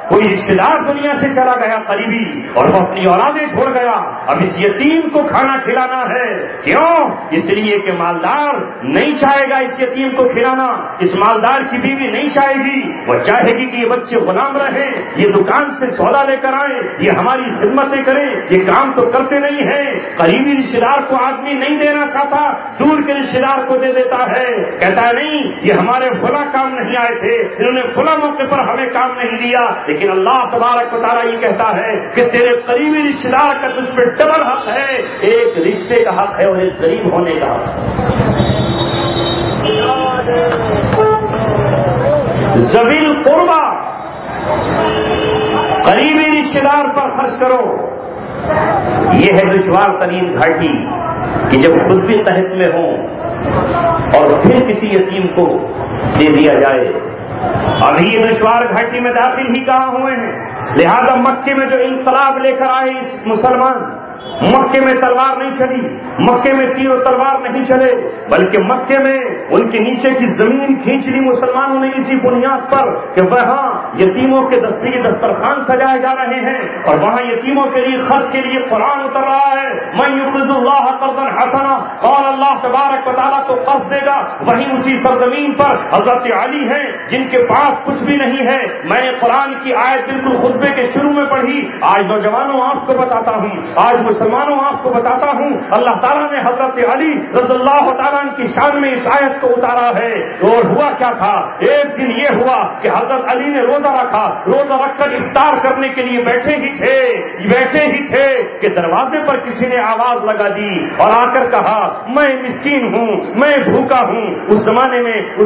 S1: کوئی رشتے دار دنیا سے چلا گیا قریبی اور وہ اپنی اولادیں چھوڑ گیا. اب اس یتیم کو کھانا کھلانا ہے. کیوں؟ اس لیے کہ مالدار نہیں چاہے گا اس یتیم کو کھلانا, اس مالدار کی بیوی نہیں چاہے گی, وہ چاہے گی کہ یہ بچے غلام رہیں, یہ دکان سے سودا لے کر آئیں, یہ ہماری خدمتیں کریں, یہ کام تو کرتے نہیں ہیں. قریبی رشتے دار کو آدمی نہیں دینا چاہتا, دور کے رشتے دار کو دے دیتا ہے, کہتا ہے نہیں یہ ہمارے فلاں کام نہیں آئے تھے, انہوں نے فلاں موقع پر ہمیں کام نہیں دیا. لیکن اللہ تبارک و تعالیٰ یہ کہتا ہے کہ تیرے قریبی رشتے دار کا تجھ پہ ڈبل حق ہے, ایک رشتے کا حق ہے اور ایک غریب ہونے کا حق ہے. ذوی القربہ, قریبی رشتے دار پر خرچ کرو. یہ ہے دشوار ترین گھاٹی کہ جب خود بھی قحط میں ہوں اور پھر کسی یتیم کو دے دیا جائے. ابھی یہ دشوار گھاٹی میں داخل ہی کہاں ہوئے ہیں. لہذا مکے میں جو انقلاب لے کر آئے اس مسلمان, مکے میں تلوار نہیں چلی, مکے میں تیر و تلوار نہیں چلے, بلکہ مکے میں ان کے نیچے کی زمین کھینچ لی مسلمانوں نے اسی بنیاد پر کہ وہاں یتیموں کے دسترخوان سجائے جا رہے ہیں اور وہاں یتیموں کے لیے خرچ کے لیے قرآن اتر رہا ہے. من یقرض اللہ قرضا حسنا، اور اللہ تبارک و تعالیٰ کو قرض دے گا. وہیں اسی سرزمین پر حضرت علی ہیں جن کے پاس کچھ بھی نہیں ہے. میں نے قرآن کی آیت بالکل خطبے کے شروع میں پڑھی. آج نوجوانوں آپ کو بتاتا ہوں، آج مسلمانوں آپ کو بتاتا ہوں، اللہ تعالیٰ نے حضرت علی رضی اللہ تعالیٰ کی شان میں اس آیت کو اتارا ہے. اور ہوا کیا تھا؟ ایک دن یہ ہوا کہ حضرت علی نے روزہ رکھا. روزہ رکھ کر افطار کرنے کے لیے بیٹھے ہی تھے کہ دروازے پر کسی نے آواز لگا دی اور آ کر کہا میں مسکین ہوں، میں بھوکا ہوں. اس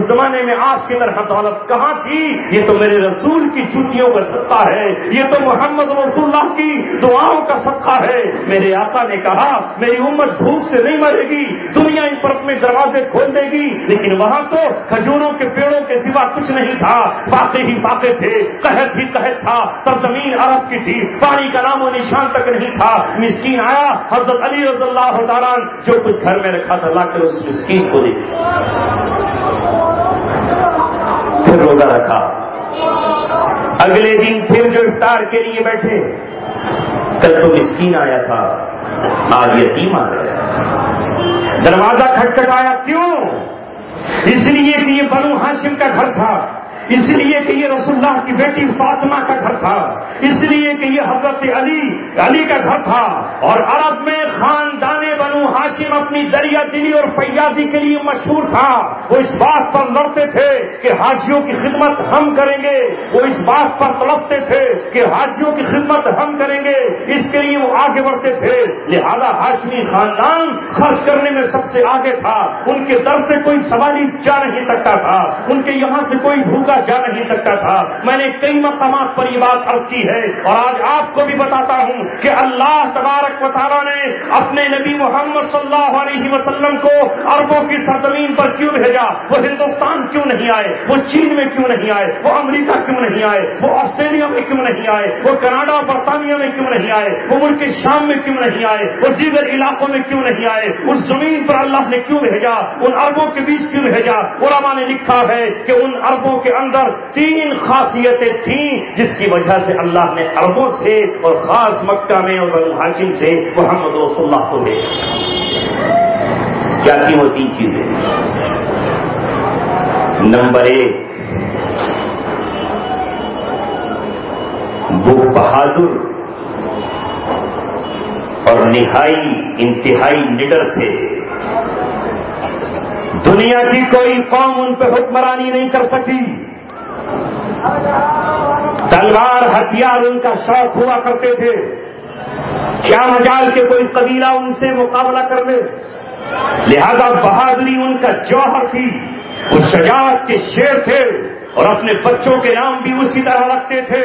S1: زمانے میں آج کی طرح دولت کہاں تھی؟ یہ تو میرے رسول کی جوتیوں کا صدقہ ہے، یہ تو محمد رسول اللہ کی دعاؤں کا صدقہ ہے. میرے آقا نے کہا میری امت بھوک سے نہیں مرے گی، دنیا ان پر اپنے دروازے کھول دے گی. لیکن وہاں تو کھجوروں کے پیڑوں کے سوا کچھ نہیں تھا. باقی ہی باقی تھے، قحط ہی قحط تھا. سرزمین عرب کی تھی، پانی کا نام و نشان تک نہیں تھا. مسکین آیا، حضرت علی رضی اللہ تعالیٰ جو کچھ گھر میں رکھا تھا لا کر اس مسکین کو دے. پھر روزہ رکھا. اگلے دن پھر جو افطار کے لیے بیٹھے، کل تو مسکین آیا تھا، آج یتیم آ گیا. دروازہ کھٹکھٹایا. کیوں؟ اس لیے کہ یہ بنو ہاشم کا گھر تھا، اس لیے کہ یہ رسول اللہ کی بیٹی فاطمہ کا گھر تھا، اس لیے کہ یہ حضرت علی کا گھر تھا. اور عرب میں خاندان بنو ہاشم اپنی دریا دلی اور فیاضی کے لیے مشہور تھا. وہ اس بات پر لڑتے تھے کہ حاجیوں کی خدمت ہم کریں گے، وہ اس بات پر تڑپتے تھے کہ حاجیوں کی خدمت ہم کریں گے. اس کے لیے وہ آگے بڑھتے تھے. لہذا ہاشمی خاندان خرچ کرنے میں سب سے آگے تھا. ان کے در سے کوئی سوالی جا نہیں سکتا تھا، ان کے یہاں سے کوئی بھوکا جا نہیں سکتا تھا. میں نے کئی مقامات پر یہ بات عرض کی ہے اور آج آپ کو بھی بتاتا ہوں کہ اللہ تبارک و تعالیٰ نے اپنے نبی محمد صلی اللہ علیہ وسلم کو عربوں کی سرزمین پر کیوں بھیجا؟ وہ ہندوستان کیوں نہیں آئے؟ وہ چین میں کیوں نہیں آئے؟ وہ امریکہ کیوں نہیں آئے؟ وہ آسٹریلیا میں کیوں نہیں آئے؟ وہ کینیڈا برطانیہ میں کیوں نہیں آئے؟ وہ ملک شام میں کیوں نہیں آئے؟ وہ دیگر علاقوں میں کیوں نہیں آئے؟ اس زمین پر اللہ نے کیوں بھیجا؟ ان عربوں کے بیچ کیوں بھیجا؟ علماء نے لکھا ہے کہ ان عربوں کے اندر 3 خاصیتیں تھیں جس کی وجہ سے اللہ نے عربوں سے اور خاص مکہ میں اور بنو ہاشم سے محمد رسول اللہ کو بھیجا. کیا تھی وہ 3 چیزیں؟ نمبر 1، وہ بہادر اور انتہائی نڈر تھے. دنیا کی کوئی قوم ان پہ حکمرانی نہیں کر سکی. تلوار ہتھیار ان کا شوق ہوا کرتے تھے. کیا مجال کہ کوئی قبیلہ ان سے مقابلہ کر لے. لہذا بہادری ان کا جوہر تھی. وہ شجاعت کے شیر تھے اور اپنے بچوں کے نام بھی اسی طرح رکھتے تھے.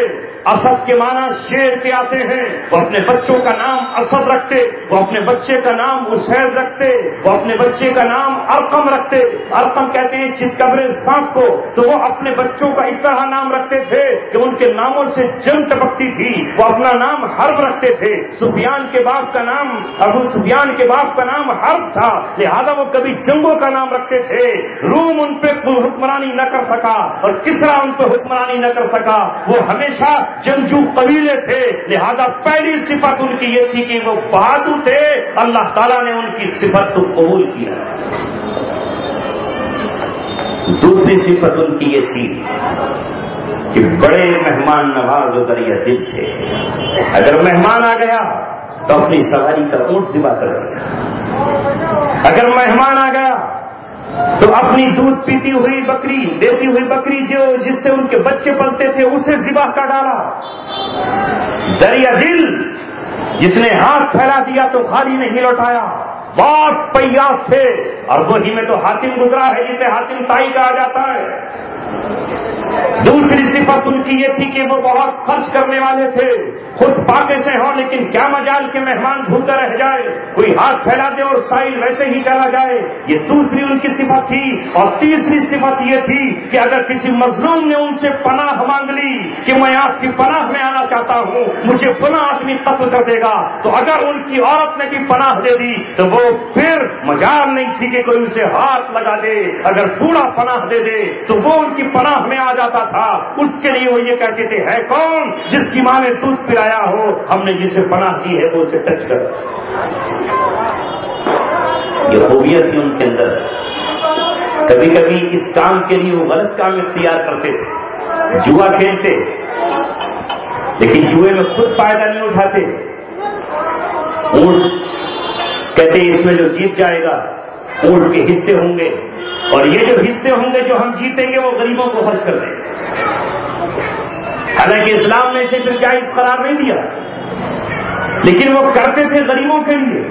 S1: اسد کے معنی شیر کے آتے ہیں. وہ اپنے بچوں کا نام اسد رکھتے، وہ اپنے بچے کا نام اسید رکھتے، وہ اپنے بچے کا نام ارقم رکھتے. ارقم کہتے ہیں چتکبرے سانپ کو. تو وہ اپنے بچوں کا اس طرح نام رکھتے تھے کہ ان کے ناموں سے جنگ ٹپکتی تھی. وہ اپنا نام حرب رکھتے تھے. سفیان کے باپ کا نام ابو سفیان کے باپ کا نام حرب تھا، لہذا وہ کبھی جنگوں کا نام رکھتے تھے. روم ان پہ حکمرانی نہ کر سکا اور کسرا ان پہ حکمرانی نہ کر سکا. وہ ہمیشہ جنگجو قبیلے تھے. لہذا پہلی صفت ان کی یہ تھی کہ وہ بہادر تھے. اللہ تعالیٰ نے ان کی صفت کو قبول کیا. دوسری صفت ان کی یہ تھی کہ بڑے مہمان نواز و دریا دل تھے. اگر مہمان آ گیا تو اپنی سواری کا اونٹ ذبح کر دیا. اگر مہمان آ گیا تو اپنی دودھ پیتی ہوئی بکری، دیتی ہوئی بکری جس سے ان کے بچے پلتے تھے اسے ذبح کر ڈالا. دریا دل جس نے ہاتھ پھیلا دیا تو خالی نہیں لوٹایا. بہت پیاس تھے اور وہی میں تو حاتم گزرا ہے جسے حاتم تائی کہا جاتا ہے. دوسری صفت ان کی یہ تھی کہ وہ بہت خرچ کرنے والے تھے. خود پاکے سے ہوں لیکن کیا مجال کے مہمان بھوکا رہ جائے، کوئی ہاتھ پھیلا دے اور سائل ویسے ہی چلا جائے. یہ دوسری ان کی صفت تھی. اور تیسری صفت یہ تھی کہ اگر کسی مظلوم نے ان سے پناہ مانگ لی کہ میں آپ کی پناہ میں آنا چاہتا ہوں، مجھے فلاں آدمی قتل کر دے گا، تو اگر ان کی عورت نے بھی پناہ دے دی تو وہ پھر مجال نہیں تھی کہ کوئی اسے ہاتھ لگا دے. اگر بوڑھا پناہ دے دے تو وہ ان کی پناہ میں آ جاتا تھا. اس کے لیے وہ یہ کہتے تھے ہے کون جس کی ماں نے دودھ پلایا ہو، ہم نے جسے پناہ دی ہے وہ اسے ٹچ کر. یہ خوبیت تھی ان کے اندر. کبھی کبھی اس کام کے لیے وہ غلط کام اختیار کرتے تھے، جوا کھیلتے، لیکن جوئے میں خود فائدہ نہیں اٹھاتے. اونٹ کہتے اس میں جو جیت جائے گا اونٹ کے حصے ہوں گے، اور یہ جو حصے ہوں گے جو ہم جیتیں گے وہ غریبوں کو خرچ کر دیں گے. حالانکہ اسلام نے اسے پھر جائز قرار نہیں دیا، لیکن وہ کرتے تھے غریبوں کے لیے.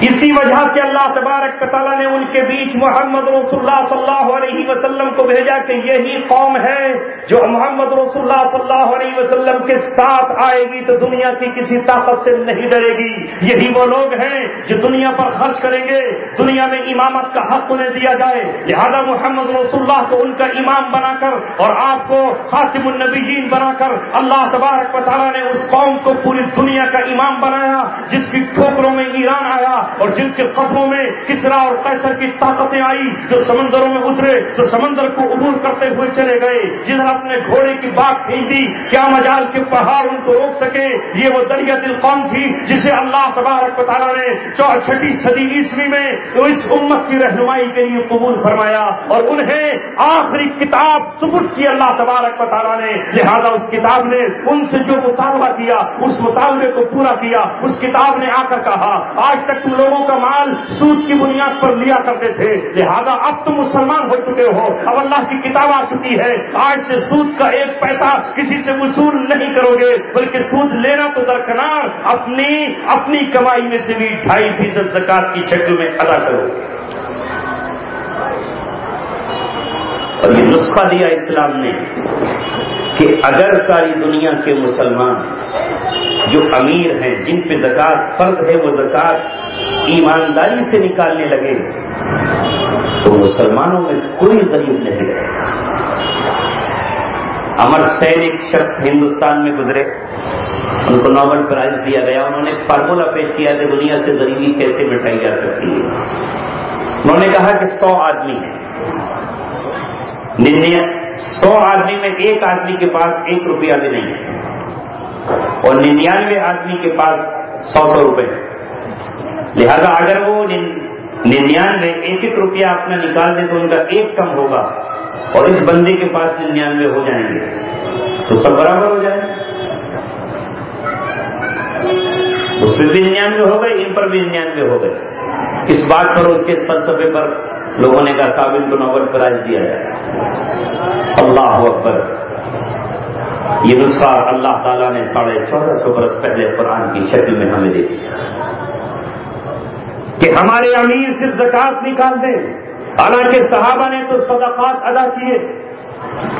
S1: اسی وجہ سے اللہ تبارک و تعالیٰ نے ان کے بیچ محمد رسول اللہ صلی اللہ علیہ وسلم کو بھیجا کہ یہی قوم ہے جو محمد رسول اللہ صلی اللہ علیہ وسلم کے ساتھ آئے گی تو دنیا کی کسی طاقت سے نہیں ڈرے گی. یہی وہ لوگ ہیں جو دنیا پر خرچ کریں گے، دنیا میں امامت کا حق انہیں دیا جائے. لہذا محمد رسول اللہ کو ان کا امام بنا کر اور آپ کو خاتم النبیین بنا کر اللہ تبارک و تعالیٰ نے اس قوم کو پوری دنیا کا امام بنایا، جس کی ٹھوکروں میں ایران آیا اور جن کے قدموں میں کسرا اور قیصر کی طاقتیں آئی، جو سمندروں میں اترے تو سمندر کو عبور کرتے ہوئے چلے گئے، جنہوں نے اپنے گھوڑے کی بات کھینچ دی کیا مجال کے پہاڑ ان کو روک سکے. یہ وہ دریات القوم تھی جسے اللہ تبارک و تعالیٰ نے 6 صدی عیسوی میں اس امت کی رہنمائی کے لیے قبول فرمایا اور انہیں آخری کتاب سپرد کی اللہ تبارک و تعالیٰ نے. لہذا اس کتاب نے ان سے جو مطالبہ کیا اس مطالبے کو پورا کیا. اس کتاب نے آ کر کہا آج تک تم لوگوں کا مال سود کی بنیاد پر لیا کرتے تھے، لہذا اب تم مسلمان ہو چکے ہو، اب اللہ کی کتاب آ چکی ہے، آج سے سود کا 1 پیسہ کسی سے وصول نہیں کرو گے، بلکہ سود لینا تو درکنار اپنی کمائی میں سے بھی 2.5% زکات کی شکل میں ادا کرو گے. اور یہ نسخہ دیا اسلام نے کہ اگر ساری دنیا کے مسلمان جو امیر ہیں جن پہ زکات فرض ہے وہ زکات ایمانداری سے نکالنے لگے تو مسلمانوں میں کوئی غریب نہیں رہے. امر سین ایک شخص ہندوستان میں گزرے، ان کو نوبل پرائز دیا گیا. انہوں نے ایک فارمولہ پیش کیا کہ دنیا سے غریبی کیسے مٹائی جا سکتی ہے. انہوں نے کہا کہ 100 آدمی ہیں، 100 آدمی میں ایک آدمی کے پاس 1 روپیہ بھی نہیں ہے اور 99 آدمی کے پاس 100 روپے. لہذا اگر وہ 99 1 روپیہ اپنا نکال دے تو ان کا 1 کم ہوگا اور اس بندے کے پاس 99 ہو جائیں گے تو سب برابر ہو جائیں گے. اس پہ بھی 99 ہو گئے، ان پر بھی 99 ہو گئے. اس بات پر اس کے فلسفے پر لوگوں نے کہا صاحب ان کو نوبل پرائز دیا جائے. اللہ اکبر. یہ نسخہ اللہ تعالیٰ نے 1450 برس پہلے قرآن کی شکل میں ہمیں دے دیا کہ ہمارے امیر صرف زکات نکال دیں. حالانکہ صحابہ نے تو صدقات ادا کیے.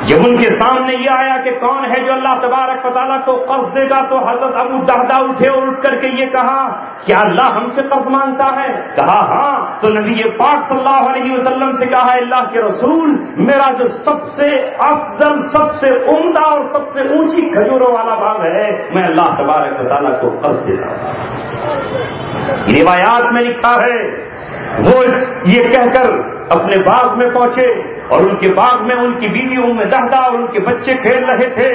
S1: جب ان کے سامنے یہ آیا کہ کون ہے جو اللہ تبارک و تعالیٰ کو قرض دے گا تو حضرت ابو دہدہ اٹھے اور اٹھ کر کے یہ کہا کیا اللہ ہم سے قرض مانگتا ہے؟ کہا ہاں. تو نبی پاک صلی اللہ علیہ وسلم سے کہا اللہ کے رسول میرا جو سب سے افضل، سب سے عمدہ اور سب سے اونچی کھجوروں والا باغ ہے میں اللہ تبارک و تعالیٰ کو قرض دیتا ہوں. روایات میں لکھا ہے وہ یہ کہہ کر اپنے باغ میں پہنچے اور ان کے باغ میں ان کی بیویوں میں دہدہ اور ان کے بچے کھیل رہے تھے.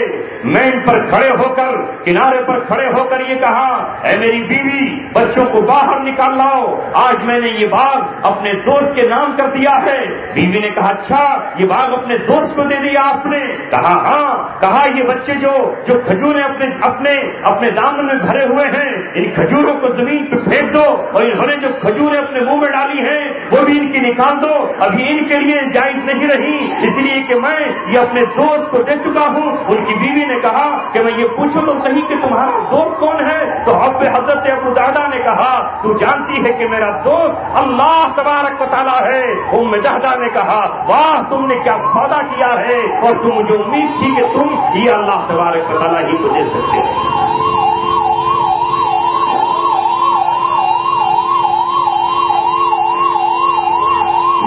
S1: میں ان پر کھڑے ہو کر کنارے پر کھڑے ہو کر یہ کہا اے میری بیوی بچوں کو باہر نکال لاؤ، آج میں نے یہ باغ اپنے دوست کے نام کر دیا ہے. بیوی نے کہا اچھا یہ باغ اپنے دوست کو دے دیا آپ نے؟ کہا ہاں. کہا یہ بچے جو کھجوریں اپنے دامن میں بھرے ہوئے ہیں ان کھجوروں کو زمین پہ پھینک دو اور انہوں نے جو کھجوریں اپنے منہ میں ڈالی ہیں وہ بھی ان کی نکال دو. ابھی ان کے لیے جائز نہیں رہی اس لیے کہ میں یہ اپنے دوست کو دے چکا ہوں. ان کی بیوی نے کہا کہ میں یہ پوچھوں تو صحیح کہ تمہارا دوست کون ہے؟ تو اب حضرت ابو دہدہ نے کہا تو جانتی ہے کہ میرا دوست اللہ تبارک و تعالیٰ ہے. ام دہدہ نے کہا واہ تم نے کیا سودا کیا ہے اور تم مجھے امید تھی کہ تم یہ اللہ تبارک و تعالیٰ ہی کو دے سکتے ہو.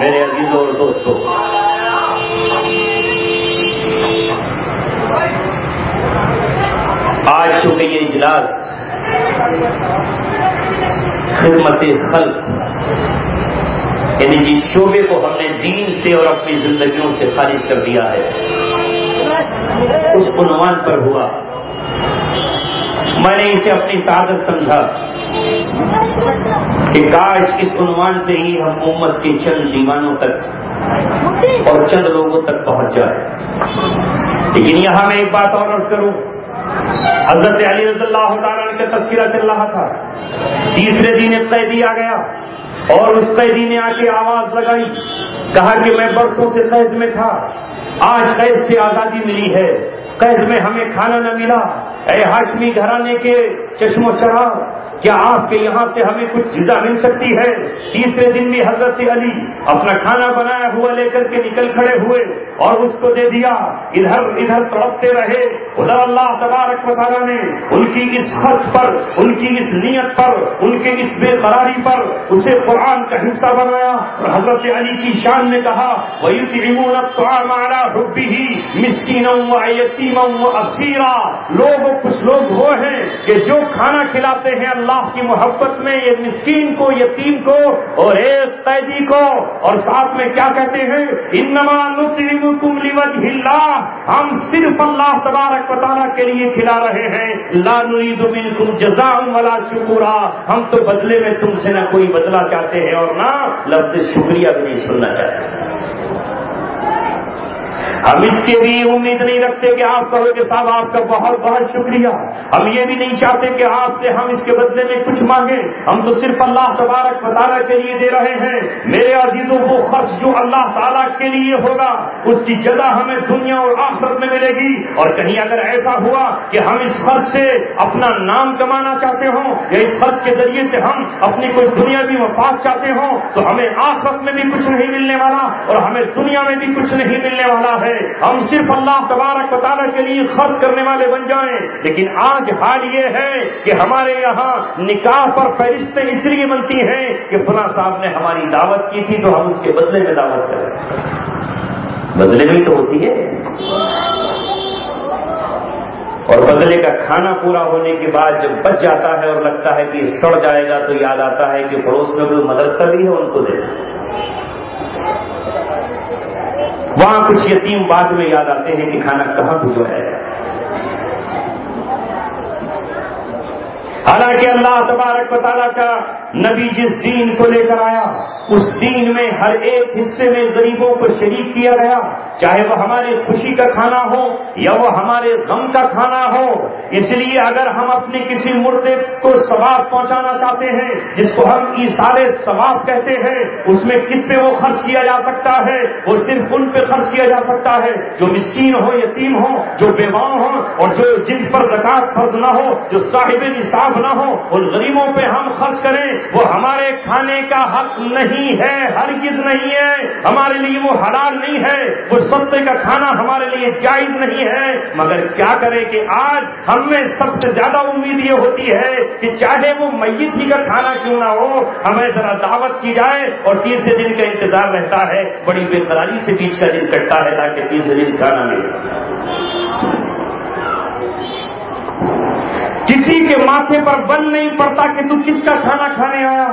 S1: میرے عزیزوں اور دوستوں آج چونکہ یہ اجلاس خدمت خلق یعنی جس شعبے کو ہم نے دین سے اور اپنی زندگیوں سے خارج کر دیا ہے اس عنوان پر ہوا. میں نے اسے اپنی سعادت سمجھا کہ کاش اس عنوان سے ہی ہم امت کے چند دیوانوں تک اور چند لوگوں تک پہنچ جائے. لیکن یہاں میں ایک بات اور عرض کروں. حضرت علی رضی اللہ تعالیٰ عنہ کا تذکرہ چل رہا تھا. تیسرے دن ایک قیدی آ گیا اور اس قیدی نے آ کے آواز لگائی, کہا کہ میں برسوں سے قید میں تھا, آج قید سے آزادی ملی ہے, قید میں ہمیں کھانا نہ ملا. اے ہاشمی گھرانے کے چشم و چراغ, کیا آپ کے یہاں سے ہمیں کچھ جزا مل سکتی ہے؟ تیسرے دن بھی حضرت علی اپنا کھانا بنایا ہوا لے کر کے نکل کھڑے ہوئے اور اس کو دے دیا. ادھر ادھر تڑپتے رہے. ادھر اللہ تبارک و تعالیٰ نے ان کی اس خرچ پر, ان کی اس نیت پر, ان کے اس بے قراری پر اسے قرآن کا حصہ بنایا. اور حضرت علی کی شان نے کہا وَيُطْعِمُونَ الطَّعَامَ عَلَىٰ حُبِّهِ مِسْكِينًا وَيَتِيمًا وَأَسِيرًا. کچھ لوگ وہ ہیں کہ جو کھانا کھلاتے ہیں اللہ کی محبت میں, یہ مسکین کو, یتیم کو اور ایک قیدی کو, اور ساتھ میں کیا کہتے ہیں انما نطعمکم لوجہ اللہ, ہم صرف اللہ تبارک و تعالیٰ کے لیے کھلا رہے ہیں. لا نريد منکم جزاء ولا شکورا, ہم تو بدلے میں تم سے نہ کوئی بدلہ چاہتے ہیں اور نہ لفظ شکریہ بھی نہیں سننا چاہتے. ہم اس کے بھی امید نہیں رکھتے کہ آپ کہو کہ صاحب آپ کا بہت بہت شکریہ. ہم یہ بھی نہیں چاہتے کہ آپ سے ہم اس کے بدلے میں کچھ مانگیں. ہم تو صرف اللہ تبارک و تعالیٰ کے لیے دے رہے ہیں. میرے عزیزوں, وہ خرچ جو اللہ تعالیٰ کے لیے ہوگا اس کی جزا ہمیں دنیا اور آخرت میں ملے گی. اور کہیں اگر ایسا ہوا کہ ہم اس خرچ سے اپنا نام کمانا چاہتے ہوں یا اس خرچ کے ذریعے سے ہم اپنی کوئی دنیاوی مفاد چاہتے ہوں تو ہمیں آخرت میں بھی کچھ نہیں ملنے والا اور ہمیں دنیا میں بھی کچھ نہیں ملنے والا ہے. ہم صرف اللہ تبارک و تعالیٰ کے لیے خرچ کرنے والے بن جائیں. لیکن آج حال یہ ہے کہ ہمارے یہاں نکاح پر فہرستیں اس لیے بنتی ہیں کہ فلاں صاحب نے ہماری دعوت کی تھی تو ہم اس کے بدلے میں دعوت کریں. بدلے میں تو ہوتی ہے, اور بدلے کا کھانا پورا ہونے کے بعد جب بچ جاتا ہے اور لگتا ہے کہ سڑ جائے گا تو یاد آتا ہے کہ پڑوس میں کوئی مدرسہ بھی ہے, ان کو دے دیں. وہاں کچھ یتیم بعد میں یاد آتے ہیں کہ کھانا کہاں بھجوایا ہے. حالانکہ اللہ تبارک و تعالیٰ کا نبی جس دین کو لے کر آیا اس دین میں ہر ایک حصے میں غریبوں کو شریک کیا گیا, چاہے وہ ہماری خوشی کا کھانا ہو یا وہ ہمارے غم کا کھانا ہو. اس لیے اگر ہم اپنے کسی مردے کو ثواب پہنچانا چاہتے ہیں جس کو ہم ایثار ثواب کہتے ہیں, اس میں کس پہ وہ خرچ کیا جا سکتا ہے؟ وہ صرف ان پہ خرچ کیا جا سکتا ہے جو مسکین ہو, یتیم ہو, جو بیواؤں ہوں اور جو جن پر زکوٰۃ فرض نہ ہو, جو صاحب نصاب نہ ہو. ان غریبوں پہ ہم خرچ کریں, وہ ہمارے کھانے کا حق نہیں ہے, ہرگز نہیں ہے. ہمارے لیے وہ حلال نہیں ہے, وہ صدقے کا کھانا ہمارے لیے جائز نہیں ہے. مگر کیا کریں کہ آج ہم میں سب سے زیادہ امید یہ ہوتی ہے کہ چاہے وہ میت ہی کا کھانا کیوں نہ ہو, ہمیں ذرا دعوت کی جائے اور تیسرے دن کا انتظار رہتا ہے. بڑی بے قراری سے بیچ کا دن کٹتا ہے تاکہ تیسرے دن کھانا ملے. کسی کے ماتھے پر بن نہیں پڑتا کہ تو کس کا کھانا کھانے آیا.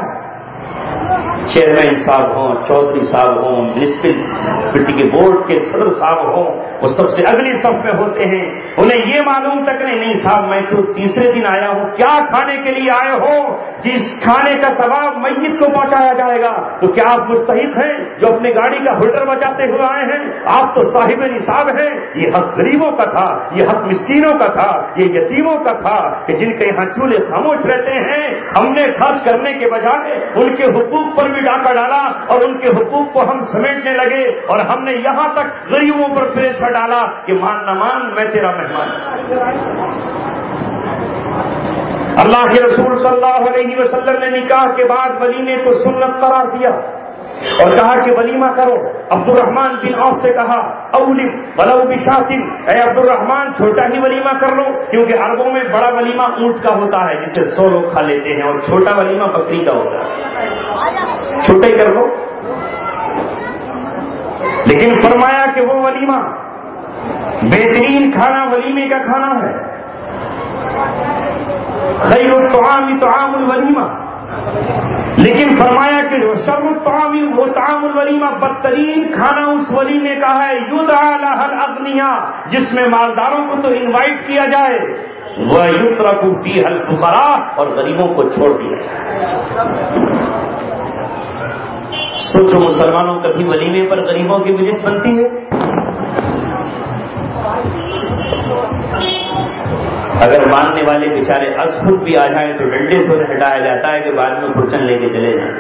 S1: چیئرمین صاحب ہوں, چودھری صاحب ہوں, میونسپلٹی کے بورڈ کے صدر صاحب ہوں, وہ سب سے اگلی صف میں ہوتے ہیں. انہیں یہ معلوم تک نہیں صاحب میں تو تیسرے دن آیا ہوں, کیا کھانے کے لیے آئے ہو کہ اس کھانے کا ثواب میت کو پہنچایا جائے گا. تو کیا آپ مستحق ہیں جو اپنی گاڑی کا ہولڈر بچاتے ہوئے آئے ہیں؟ آپ تو صاحب نصاب ہیں. یہ حق غریبوں کا تھا, یہ حق مسکینوں کا تھا, یہ یتیموں کا تھا کہ جن کے یہاں چولہے خاموش رہتے ہیں. ہم نے خرچ کرنے کے بجائے ان کے حقوق پر بھی ڈاکہ ڈالا اور ان کے حقوق کو ہم سمیٹنے لگے اور ہم نے یہاں تک غریبوں پر پریشر ڈالا کہ مان نہ مان میں تیرا مہمان. اللہ کے رسول صلی اللہ علیہ وسلم نے نکاح کے بعد ولیمے کو سنت قرار دیا اور کہا کہ ولیمہ کرو. عبد الرحمن بن عوف سے کہا اولم ولو بشاۃ, اے عبد الرحمن چھوٹا ہی ولیمہ کر لو, کیونکہ عربوں میں بڑا ولیمہ اونٹ کا ہوتا ہے جسے 100 لوگ کھا لیتے ہیں, اور چھوٹا ولیمہ بکری کا ہوتا ہے. چھوٹا ہی کر لو. لیکن فرمایا کہ وہ ولیمہ بہترین کھانا ولیمے کا کھانا ہے. خیر الطعام طعام الولیمہ, لیکن فرمایا کہ شر الطعام وہ طعام الولیمہ، بدترین کھانا اس ولیمے کا ہے یدعى لها الاغنیاء، جس میں مالداروں کو تو انوائٹ کیا جائے، وَيُتْرَكُ فِيهَا الْفُقَرَاء، اور غریبوں کو چھوڑ دیا جائے۔ سوچو مسلمانوں کبھی ولیمے پر غریبوں کی مجلس بنتی ہے؟ اگر ماننے والے بیچارے از خود بھی آ جائیں تو ڈنڈے سے انہیں ہٹایا جاتا ہے کہ بعد میں کھرچن لے کے چلے جائیں۔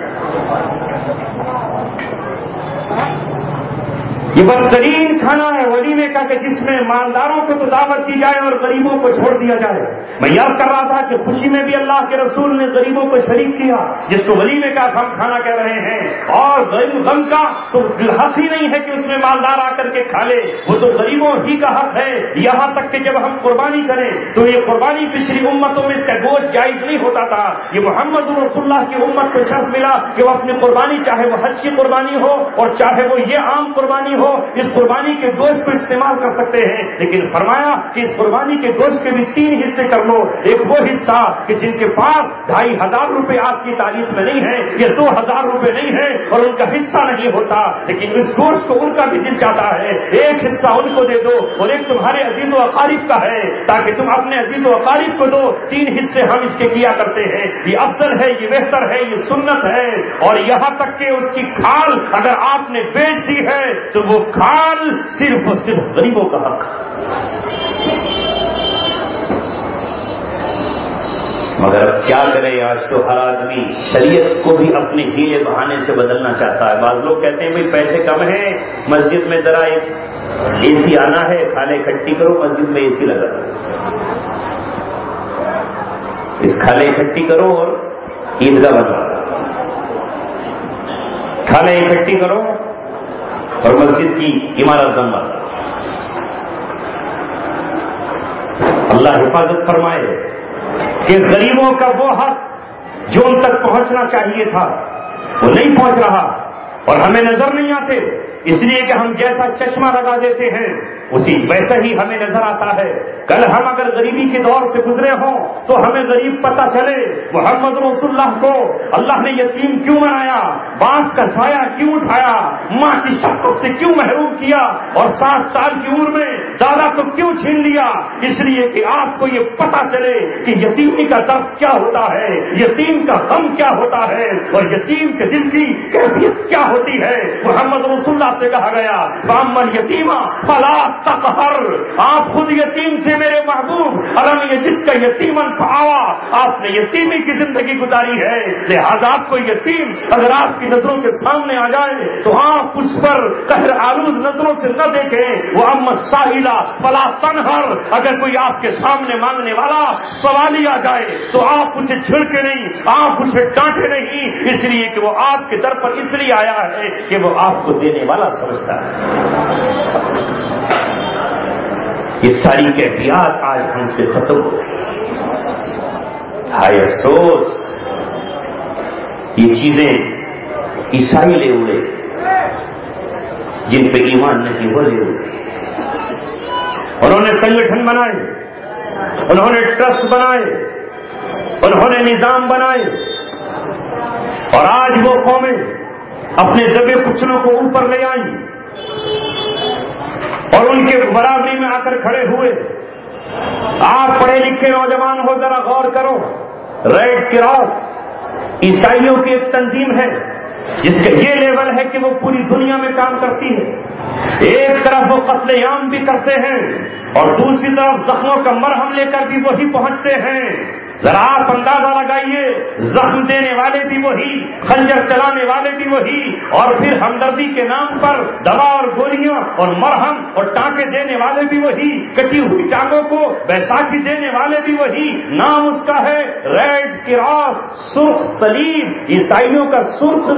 S1: یہ بدترین کھانا ہے ولیمے کا کہ جس میں مالداروں کو تو دعوت دی جائے اور غریبوں کو چھوڑ دیا جائے۔ میں یاد کر رہا تھا کہ خوشی میں بھی اللہ کے رسول نے غریبوں کو شریک کیا، جس کو ولیمے کا ہم کھانا کہہ رہے ہیں، اور غم کا تو حق ہی نہیں ہے کہ اس میں مالدار آ کر کے کھا لے، وہ تو غریبوں ہی کا حق ہے۔ یہاں تک کہ جب ہم قربانی کریں تو یہ قربانی پچھلی امتوں میں اس کا گوشت جائز نہیں ہوتا تھا، یہ محمد رسول اللہ کی امت کو شرف ملا کہ وہ اپنی قربانی، چاہے وہ حج کی قربانی ہو اور چاہے وہ یہ عام قربانی ہو، اس قربانی کے گوشت کو استعمال کر سکتے ہیں۔ لیکن فرمایا کہ اس قربانی کے گوشت کے بھی 3 حصے کر لو، ایک وہ حصہ کہ جن کے پاس 2500 روپے آج کی تاریخ میں نہیں ہے، یا 2000 روپے نہیں ہے اور ان کا حصہ نہیں ہوتا، لیکن اس گوشت کو ان کا بھی دل چاہتا ہے، ایک حصہ ان کو دے دو اور ایک تمہارے عزیز و اقارب کا ہے تاکہ تم اپنے عزیز و اقارب کو دو۔ 3 حصے ہم اس کے کیا کرتے ہیں، یہ افضل ہے، یہ بہتر ہے، یہ سنت ہے۔ اور یہاں تک کہ اس کی کھال اگر آپ نے بیچ دی ہے تو وہ کھال صرف اور صرف غریبوں کا حق ہے۔ مگر اب کیا کرے، آج تو ہر آدمی شریعت کو بھی اپنے ہیلے بہانے سے بدلنا چاہتا ہے۔ بعض لوگ کہتے ہیں بھائی پیسے کم ہیں، مسجد میں ذرا ایک اے سی آنا ہے، کھالیں اکٹھی کرو، مسجد میں اے سی لگا دو، اس کھالیں اکٹھی کرو اور عیدگاہ بنوا دو، کھالیں اکٹھی کرو اور مسجد کی عمارت بنوا دو۔ اللہ حفاظت فرمائے کہ غریبوں کا وہ حق جو ان تک پہنچنا چاہیے تھا وہ نہیں پہنچ رہا، اور ہمیں نظر نہیں آتے، اس لیے کہ ہم جیسا چشمہ لگا دیتے ہیں اسی ویسا ہی ہمیں نظر آتا ہے۔ کل ہم اگر غریبی کے دور سے گزرے ہوں تو ہمیں غریب پتہ چلے، محمد رسول اللہ کو اللہ نے یتیم کیوں بنایا، باپ کا سایہ کیوں اٹھایا، ماں کی شفقت سے کیوں محروم کیا، اور 7 سال کی عمر میں دادا کو کیوں چھین لیا، اس لیے کہ آپ کو یہ پتہ چلے کہ یتیمی کا درد کیا ہوتا ہے، یتیم کا غم کیا ہوتا ہے، اور یتیم کے دل کی کیفیت کیا ہوتی ہے۔ محمد رسول اللہ سے کہا گیا فَأَمَّا الْيَتِيمَ فَلَا تَقْهَرْ، آپ خود یتیم تھے میرے محبوب، أَلَمْ يَجِدْكَ يَتِيمًا فَآوَىٰ، آپ نے یتیمی کی زندگی گزاری ہے، لہذا آپ کو یتیم اگر آپ کی نظروں کے سامنے آ جائے تو آپ اس پر قہر آلود نظروں سے نہ دیکھیں۔ وَأَمَّا السَّائِلَ فَلَا تَنْهَرْ، اگر کوئی آپ کے سامنے مانگنے والا سوالی آ جائے تو آپ اسے جھڑکے نہیں، آپ اسے ڈانٹے نہیں، اس لیے کہ وہ آپ کے در پر اس لیے آیا ہے کہ وہ آپ کو دینے والا سمجھتا ہے۔ یہ ساری کیفیات آج ہم سے ختم ہو گئی، ہائے افسوس، یہ چیزیں عیسائی لے اڑے، جن پہ ایمان نہیں وہ لے اڑے۔ انہوں نے سنگٹھن بنائے، انہوں نے ٹرسٹ بنائے، انہوں نے نظام بنائے، اور آج وہ قومیں اپنے دبے کچلوں کو اوپر لے آئیں اور ان کے برابری میں آ کر کھڑے ہوئے۔ آپ پڑھے لکھے نوجوان ہو، ذرا غور کرو، ریڈ کراس عیسائیوں کی ایک تنظیم ہے جس کا یہ لیول ہے کہ وہ پوری دنیا میں کام کرتی ہے۔ ایک طرف وہ قتل عام بھی کرتے ہیں اور دوسری طرف زخموں کا مرہم لے کر بھی وہی پہنچتے ہیں۔ ذرا آپ اندازہ لگائیے، زخم دینے والے بھی وہی، خنجر چلانے والے بھی وہی، اور پھر ہمدردی کے نام پر دوا اور گولیاں اور مرہم اور ٹانکے دینے والے بھی وہی، کٹی ہوئی ٹانگوں کو بیساکھی دینے والے بھی وہی۔ نام اس کا ہے ریڈ کراس، سرخ صلیب، عیسائیوں کا سرخ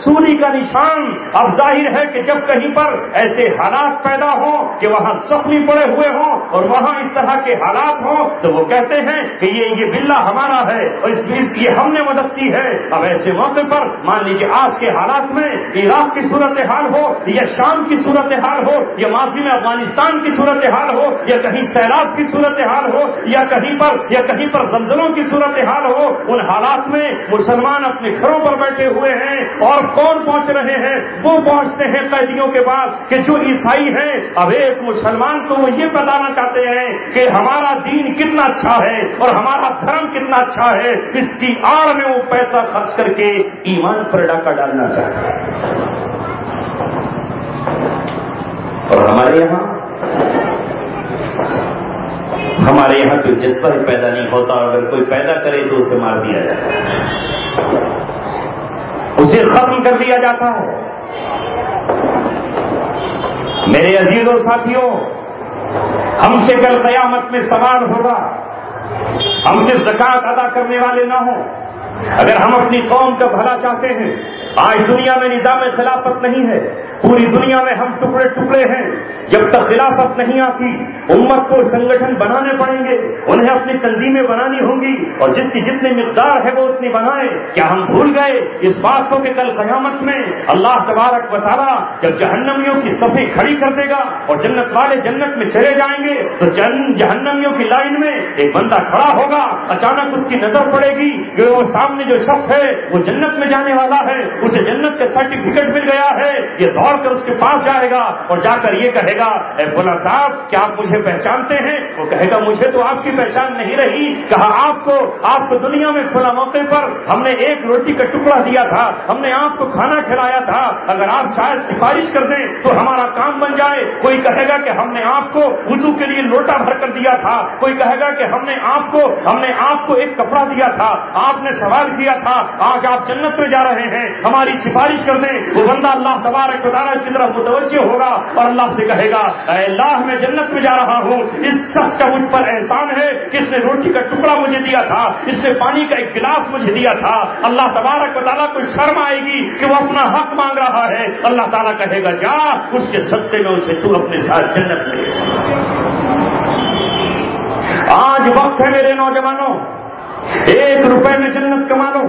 S1: سولی کا نشان۔ اب ظاہر ہے کہ جب کہیں پر ایسے حالات پیدا ہوں کہ وہاں زخمی پڑے ہوئے ہوں اور وہاں اس طرح کے حالات ہوں تو وہ کہتے ہیں کہ کہ یہ بلّہ ہمارا ہے اور اس کی ہم نے مدد کی ہے. اب ایسے موقع پر مان لیجیے آج کے حالات میں عراق کی صورتحال ہو یا شام کی صورتحال ہو یا ماضی میں افغانستان کی صورتحال ہو یا کہیں سیلاب کی صورتحال ہو یا کہیں پر زلزلوں کی صورتحال ہو، ان حالات میں مسلمان اپنے گھروں پر بیٹھے ہوئے ہیں اور کون پہنچ رہے ہیں؟ وہ پہنچتے ہیں قیدیوں کے بعد کہ جو عیسائی ہیں. اب ایک مسلمان کو وہ یہ بتانا چاہتے ہیں کہ ہمارا دین کتنا اچھا ہے اور ہمارا دھرم کتنا اچھا ہے، اس کی آڑ میں وہ پیسہ خرچ کر کے ایمان پر ڈاکہ ڈالنا چاہتا ہے. اور ہمارے یہاں تو جذبہ پیدا نہیں ہوتا، اگر کوئی پیدا کرے تو اسے مار دیا جاتا ہے، اسے ختم کر دیا جاتا ہے. میرے عزیزوں ساتھیوں، ہم سے کل قیامت میں سوال ہوگا، ہم سے زکوٰۃ ادا کرنے والے نہ ہوں. اگر ہم اپنی قوم کا بھلا چاہتے ہیں، آج دنیا میں نظام خلافت نہیں ہے، پوری دنیا میں ہم ٹکڑے ٹکڑے ہیں. جب تک خلافت نہیں آتی امت کو سنگٹھن بنانے پڑیں گے، انہیں اپنی تنظیمیں بنانی ہوں گی اور جس کی جتنی مقدار ہے وہ اتنی بنائے. کیا ہم بھول گئے اس بات کو کہ کل قیامت میں اللہ تبارک و تعالیٰ جب جہنمیوں کی صفیں کھڑی کر دے گا اور جنت والے جنت میں چلے جائیں گے تو جہنمیوں کی لائن میں ایک بندہ کھڑا ہوگا، اچانک اس کی نظر پڑے گی کہ وہ سامنے جو شخص ہے وہ جنت میں جانے والا ہے، اسے جنت کا سرٹیفکیٹ مل گیا ہے. یہ دوڑ کر اس کے پاس جائے گا اور جا کر یہ کہے گا، اے فلاں صاحب کیا آپ مجھے پہچانتے ہیں؟ وہ کہے گا مجھے تو آپ کی پہچان نہیں رہی. کہا آپ کو دنیا میں فلاں موقع پر ہم نے ایک روٹی کا ٹکڑا دیا تھا، ہم نے آپ کو کھانا کھلایا تھا، اگر آپ شاید سفارش کر دیں تو ہمارا کام بن جائے. کوئی کہے گا کہ ہم نے آپ کو وضو کے لیے لوٹا بھر کر دیا تھا، کوئی کہے گا کہ ہم نے آپ کو ایک کپڑا دیا تھا، آپ نے سوال کیا تھا، آج آپ جنت میں جا رہے ہیں، ہماری سفارش کر دیں. وہ بندہ اللہ تبارک و تعالیٰ کی طرف متوجہ ہوگا اور اللہ سے کہے گا، اے اللہ میں جنت میں جا رہا ہوں، اس شخص کا مجھ پر احسان ہے کہ اس نے روٹی کا ٹکڑا مجھے دیا تھا، اس نے پانی کا ایک گلاس مجھے دیا تھا. اللہ تبارک و تعالیٰ کو شرم آئے گی کہ وہ اپنا حق مانگ رہا ہے. اللہ تعالیٰ کہے گا جا اس کے صدقے میں اسے تو اپنے ساتھ جنت میں لے جا. آج وقت ہے میرے نوجوانوں، 1 روپے میں جنت کما لو،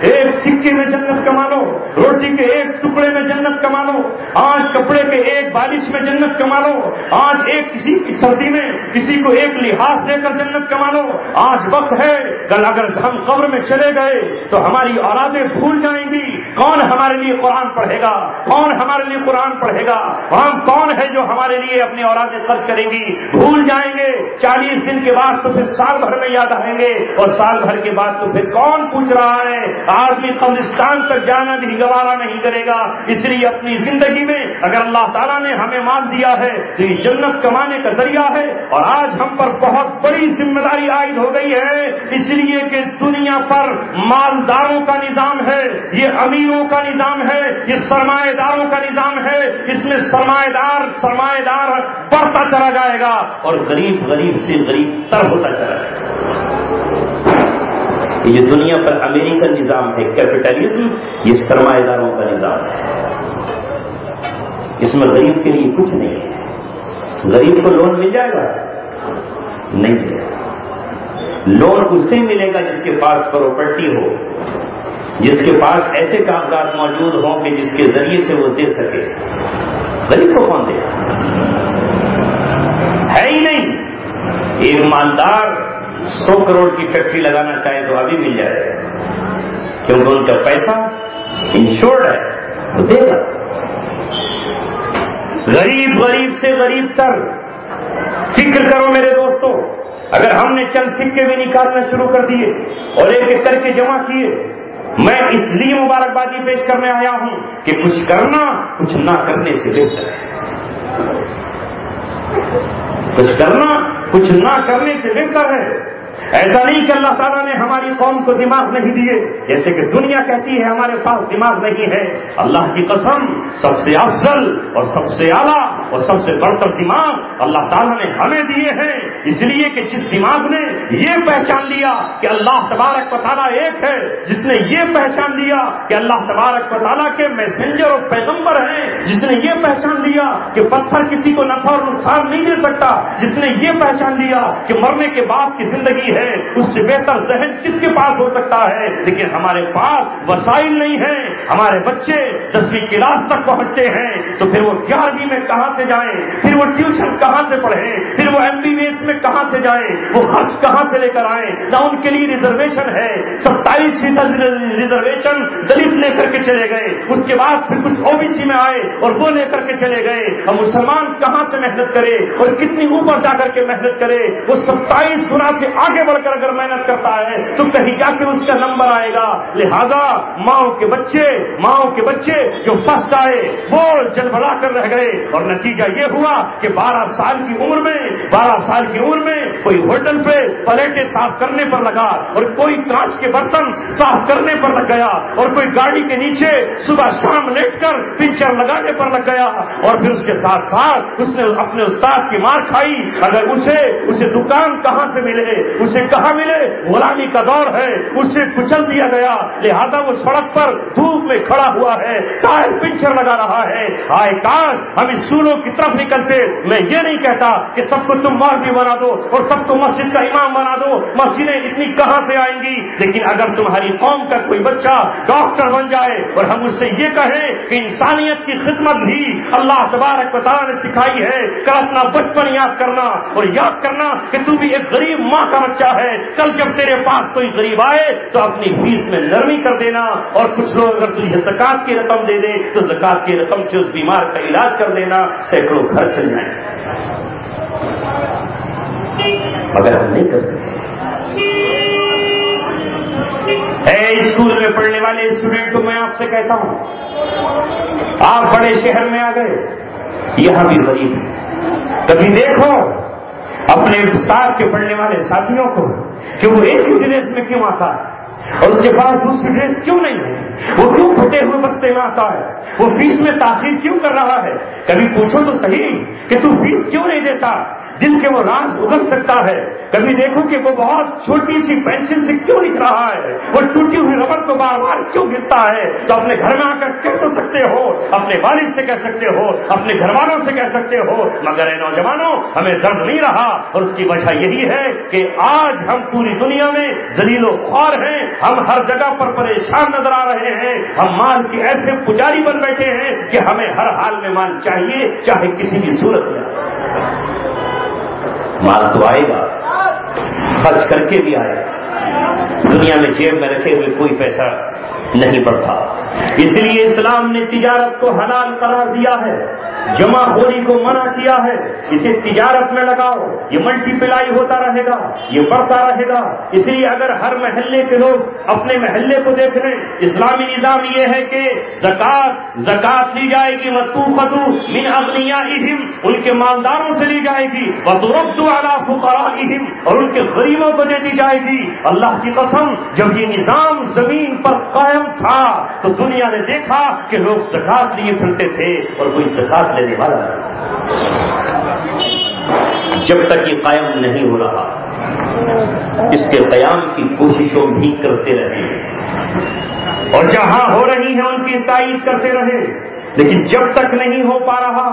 S1: 1 سکے میں جنت کما لو، روٹی کے 1 ٹکڑے میں جنت کما لو، آج کپڑے کے 1 بالش میں جنت کما لو، آج کسی کی سردی میں کسی کو 1 لحاظ دے کر جنت کما لو. آج وقت ہے، کل اگر ہم قبر میں چلے گئے تو ہماری اولادیں بھول جائیں گی کون ہمارے لیے قرآن پڑھے گا، کون ہمارے لیے قرآن پڑھے گا، ہم کون ہے جو ہمارے لیے اپنی اولادیں خرچ کریں گی. بھول جائیں گے. 40 دن کے بعد تو پھر سال بھر میں یاد آئیں گے اور سال بھر کے بعد تو پھر کون پوچھ رہا ہے. آدمی قبرستان تک جانا بھی گوارا نہیں کرے گا. اس لیے اپنی زندگی میں اگر اللہ تعالیٰ نے ہمیں مال دیا ہے تو یہ جنت کمانے کا ذریعہ ہے. اور آج ہم پر بہت بڑی ذمہ داری عائد ہو گئی ہے، اس لیے کہ دنیا پر مالداروں کا نظام ہے، یہ امیروں کا نظام ہے، یہ سرمایہ داروں کا نظام ہے. اس میں سرمایہ دار بڑھتا چلا جائے گا اور غریب سے غریب تر ہوتا چلا جائے گا. یہ دنیا پر امریکن نظام ہے، کیپٹلزم، یہ سرمایہ داروں کا نظام ہے. اس میں غریب کے لیے کچھ نہیں ہے. غریب کو لون مل جائے گا؟ نہیں ملے گا. لون اس سے ملے گا جس کے پاس پراپرٹی ہو، جس کے پاس ایسے کاغذات موجود ہوں کہ جس کے ذریعے سے وہ دے سکے. غریب کو کون دے؟ ہے ہی نہیں. ایک مالدار 100 کروڑ کی فیکٹری لگانا چاہے تو ابھی مل جائے گا، کیونکہ ان کا پیسہ انشورڈ ہے، وہ دے گا. غریب سے غریب تر. فکر کرو میرے دوستو، اگر ہم نے چند سکے بھی نکالنا شروع کر دیے اور ایک ایک کر کے جمع کیے، میں اس لیے مبارکبادی پیش کرنے آیا ہوں کہ کچھ کرنا کچھ نہ کرنے سے بہتر ہے. کچھ کرنا کچھ نہ کرنے سے بہتر ہے. ایسا نہیں کہ اللہ تعالیٰ نے ہماری قوم کو دماغ نہیں دیے، جیسے کہ دنیا کہتی ہے ہمارے پاس دماغ نہیں ہے. اللہ کی قسم، سب سے افضل اور سب سے اعلیٰ اور سب سے برتر دماغ اللہ تعالیٰ نے ہمیں دیے ہیں. اس لیے کہ جس دماغ نے یہ پہچان لیا کہ اللہ تبارک و تعالیٰ ایک ہے، جس نے یہ پہچان لیا کہ اللہ تبارک و تعالیٰ کے میسنجر اور پیغمبر ہیں، جس نے یہ پہچان لیا کہ پتھر کسی کو نفع اور نقصان نہیں دے سکتا، جس نے یہ پہچان لیا کہ مرنے کے بعد کی زندگی رہی ہے اس سے بہتر ذہن کس کے پاس ہو سکتا ہے؟ لیکن ہمارے پاس وسائل نہیں ہیں. ہمارے بچے 10ویں کلاس تک پہنچتے ہیں تو پھر وہ 11ویں میں کہاں سے جائیں؟ پھر وہ ٹیوشن کہاں سے پڑھیں؟ پھر وہ MBBS میں کہاں سے جائیں؟ وہ خرچ کہاں سے لے کر آئیں؟ نہ ان کے لیے ریزرویشن ہے. 27% ریزرویشن دلت لے کر کے چلے گئے. اس کے بعد پھر کچھ OBC میں آئے اور وہ لے کر کے چلے گئے. اور مسلمان کہاں سے محنت کرے اور کتنی اوپر جا کر کے محنت کرے؟ وہ 27 گنا سے آگے بڑھ کر اگر محنت کرتا ہے تو کہیں جا کے اس کا نمبر آئے گا. لہذا ماؤں کے بچے جو فرسٹ آئے وہ جلبلا کر رہ گئے اور نتیجہ یہ ہوا کہ 12 سال کی عمر میں کوئی ہوٹل پہ پلیٹیں صاف کرنے پر لگا اور کوئی کانچ کے برتن صاف کرنے پر لگ گیا اور کوئی گاڑی کے نیچے صبح شام لیٹ کر پنچر لگانے پر لگ گیا. اور پھر اس کے ساتھ ساتھ اس نے اپنے استاد کی مار کھائی. اگر اسے دکان کہاں سے ملے؟ اسے کہاں ملے؟ غلامی کا دور ہے. اسے کچل دیا گیا. لہذا وہ سڑک پر دھوپ میں کھڑا ہوا ہے, ٹائر پنچر لگا رہا ہے. ہائے کاش ہم اصولوں کی طرف نکلتے. میں یہ نہیں کہتا کہ سب کو تم مولوی بنا دو اور سب کو مسجد کا امام بنا دو. مسجدیں اتنی کہاں سے آئیں گی؟ لیکن اگر تمہاری قوم کا کوئی بچہ ڈاکٹر بن جائے اور ہم اس سے یہ کہیں کہ انسانیت کی خدمت بھی اللہ تبارک و تعالیٰ نے سکھائی ہے, کل اپنا بچپن یاد کرنا اور یاد کرنا کہ تو بھی ایک غریب ماں کا بچہ ہے. کل جب تیرے پاس کوئی غریب آئے تو اپنی فیس میں نرمی کر دینا. اور کچھ لوگ اگر تجھے زکات کی رقم دے دے تو زکات کی رقم سے اس بیمار کا علاج کر دینا. سینکڑوں گھر چل جائیں. مگر ہم نہیں کرتے. اسکول میں پڑھنے والے اسٹوڈنٹ کو میں آپ سے کہتا ہوں, آپ بڑے شہر میں آ گئے, یہاں بھی غریب ہے. کبھی دیکھو اپنے ساتھ کے پڑھنے والے ساتھیوں کو کہ وہ ایک ہی ڈریس میں کیوں آتا ہے اور اس کے پاس دوسری ڈریس کیوں نہیں ہے. وہ کیوں پھٹے ہوئے بستے میں آتا ہے؟ وہ فیس میں تاخیر کیوں کر رہا ہے؟ کبھی پوچھو تو صحیح کہ تو فیس کیوں نہیں دیتا؟ جن کے وہ راز اگل سکتا ہے. کبھی دیکھو کہ وہ بہت چھوٹی سی پینسل سے کیوں لکھ رہا ہے, وہ ٹوٹی ہوئی ربڑ کو بار بار کیوں گھستا ہے. تو اپنے گھر میں آ کر کہہ تو سکتے ہو, اپنے والد سے کہہ سکتے ہو, اپنے گھر والوں سے کہہ سکتے ہو. مگر اے نوجوانوں, ہمیں درد نہیں رہا اور اس کی وجہ یہی ہے کہ آج ہم پوری دنیا میں ذلیل و خوار ہیں. ہم ہر جگہ پر پریشان نظر آ رہے ہیں. ہم مال کے ایسے پجاری بن بیٹھے ہیں کہ ہمیں ہر حال میں مال چاہیے, چاہے کسی بھی صورت میں. مال تو آئے گا, خرچ کر کے بھی آئے گا. دنیا میں جیب میں رکھے ہوئے کوئی پیسہ نہیں بڑھتا. اس لیے اسلام نے تجارت کو حلال قرار دیا ہے, جمع خوری کو منع کیا ہے. اسے تجارت میں لگاؤ, یہ ملٹی پلائی ہوتا رہے گا, یہ بڑھتا رہے گا. اس لیے اگر ہر محلے کے لوگ اپنے محلے کو دیکھ لیں, اسلامی نظام یہ ہے کہ زکات لی جائے گی, وَتُؤْخَذُ مِنْ أَغْنِيَائِهِمْ, ان کے مالداروں سے لی جائے گی, وَتُرَدُّ عَلَىٰ فُقَرَائِهِمْ, اور ان کے غریبوں کو دے دی جائے گی. اللہ کی قسم, جب یہ نظام زمین پر قائم تھا تو دنیا نے دیکھا کہ لوگ زکات لیے پھرتے تھے اور کوئی زکات لینے والا نہیں. جب تک یہ قائم نہیں ہو رہا, اس کے قیام کی کوششوں بھی کرتے رہے اور جہاں ہو رہی ہیں ان کی تائید کرتے رہے. لیکن جب تک نہیں ہو پا رہا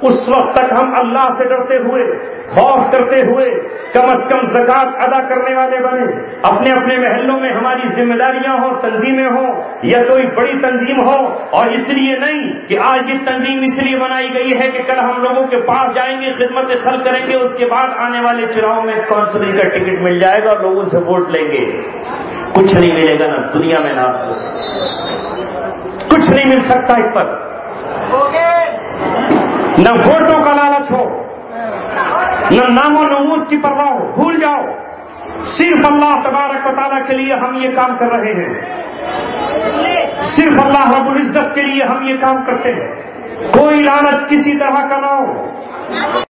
S1: اس وقت تک ہم اللہ سے ڈرتے ہوئے, خوف کرتے ہوئے کم از کم زکات ادا کرنے والے بنے. اپنے اپنے محلوں میں ہماری ذمہ داریاں ہوں, تنظیمیں ہوں یا کوئی بڑی تنظیم ہو, اور اس لیے نہیں کہ آج یہ تنظیم اس لیے بنائی گئی ہے کہ کل ہم لوگوں کے پاس جائیں گے, خدمت خلق کریں گے, اس کے بعد آنے والے چناؤ میں کونسلنگ کا ٹکٹ مل جائے گا اور لوگوں سے ووٹ لیں گے. کچھ نہیں ملے گا, نہ دنیا میں نہ کچھ نہیں مل سکتا اس پر. نہ ووٹوں کا لالچ ہو, نہ نام و نمود کی پرواہ ہو, بھول جاؤ. صرف اللہ تبارک و تعالیٰ کے لیے ہم یہ کام کر رہے ہیں, صرف اللہ رب العزت کے لیے ہم یہ کام کرتے ہیں. کوئی لالچ کسی طرح کا نہ ہو.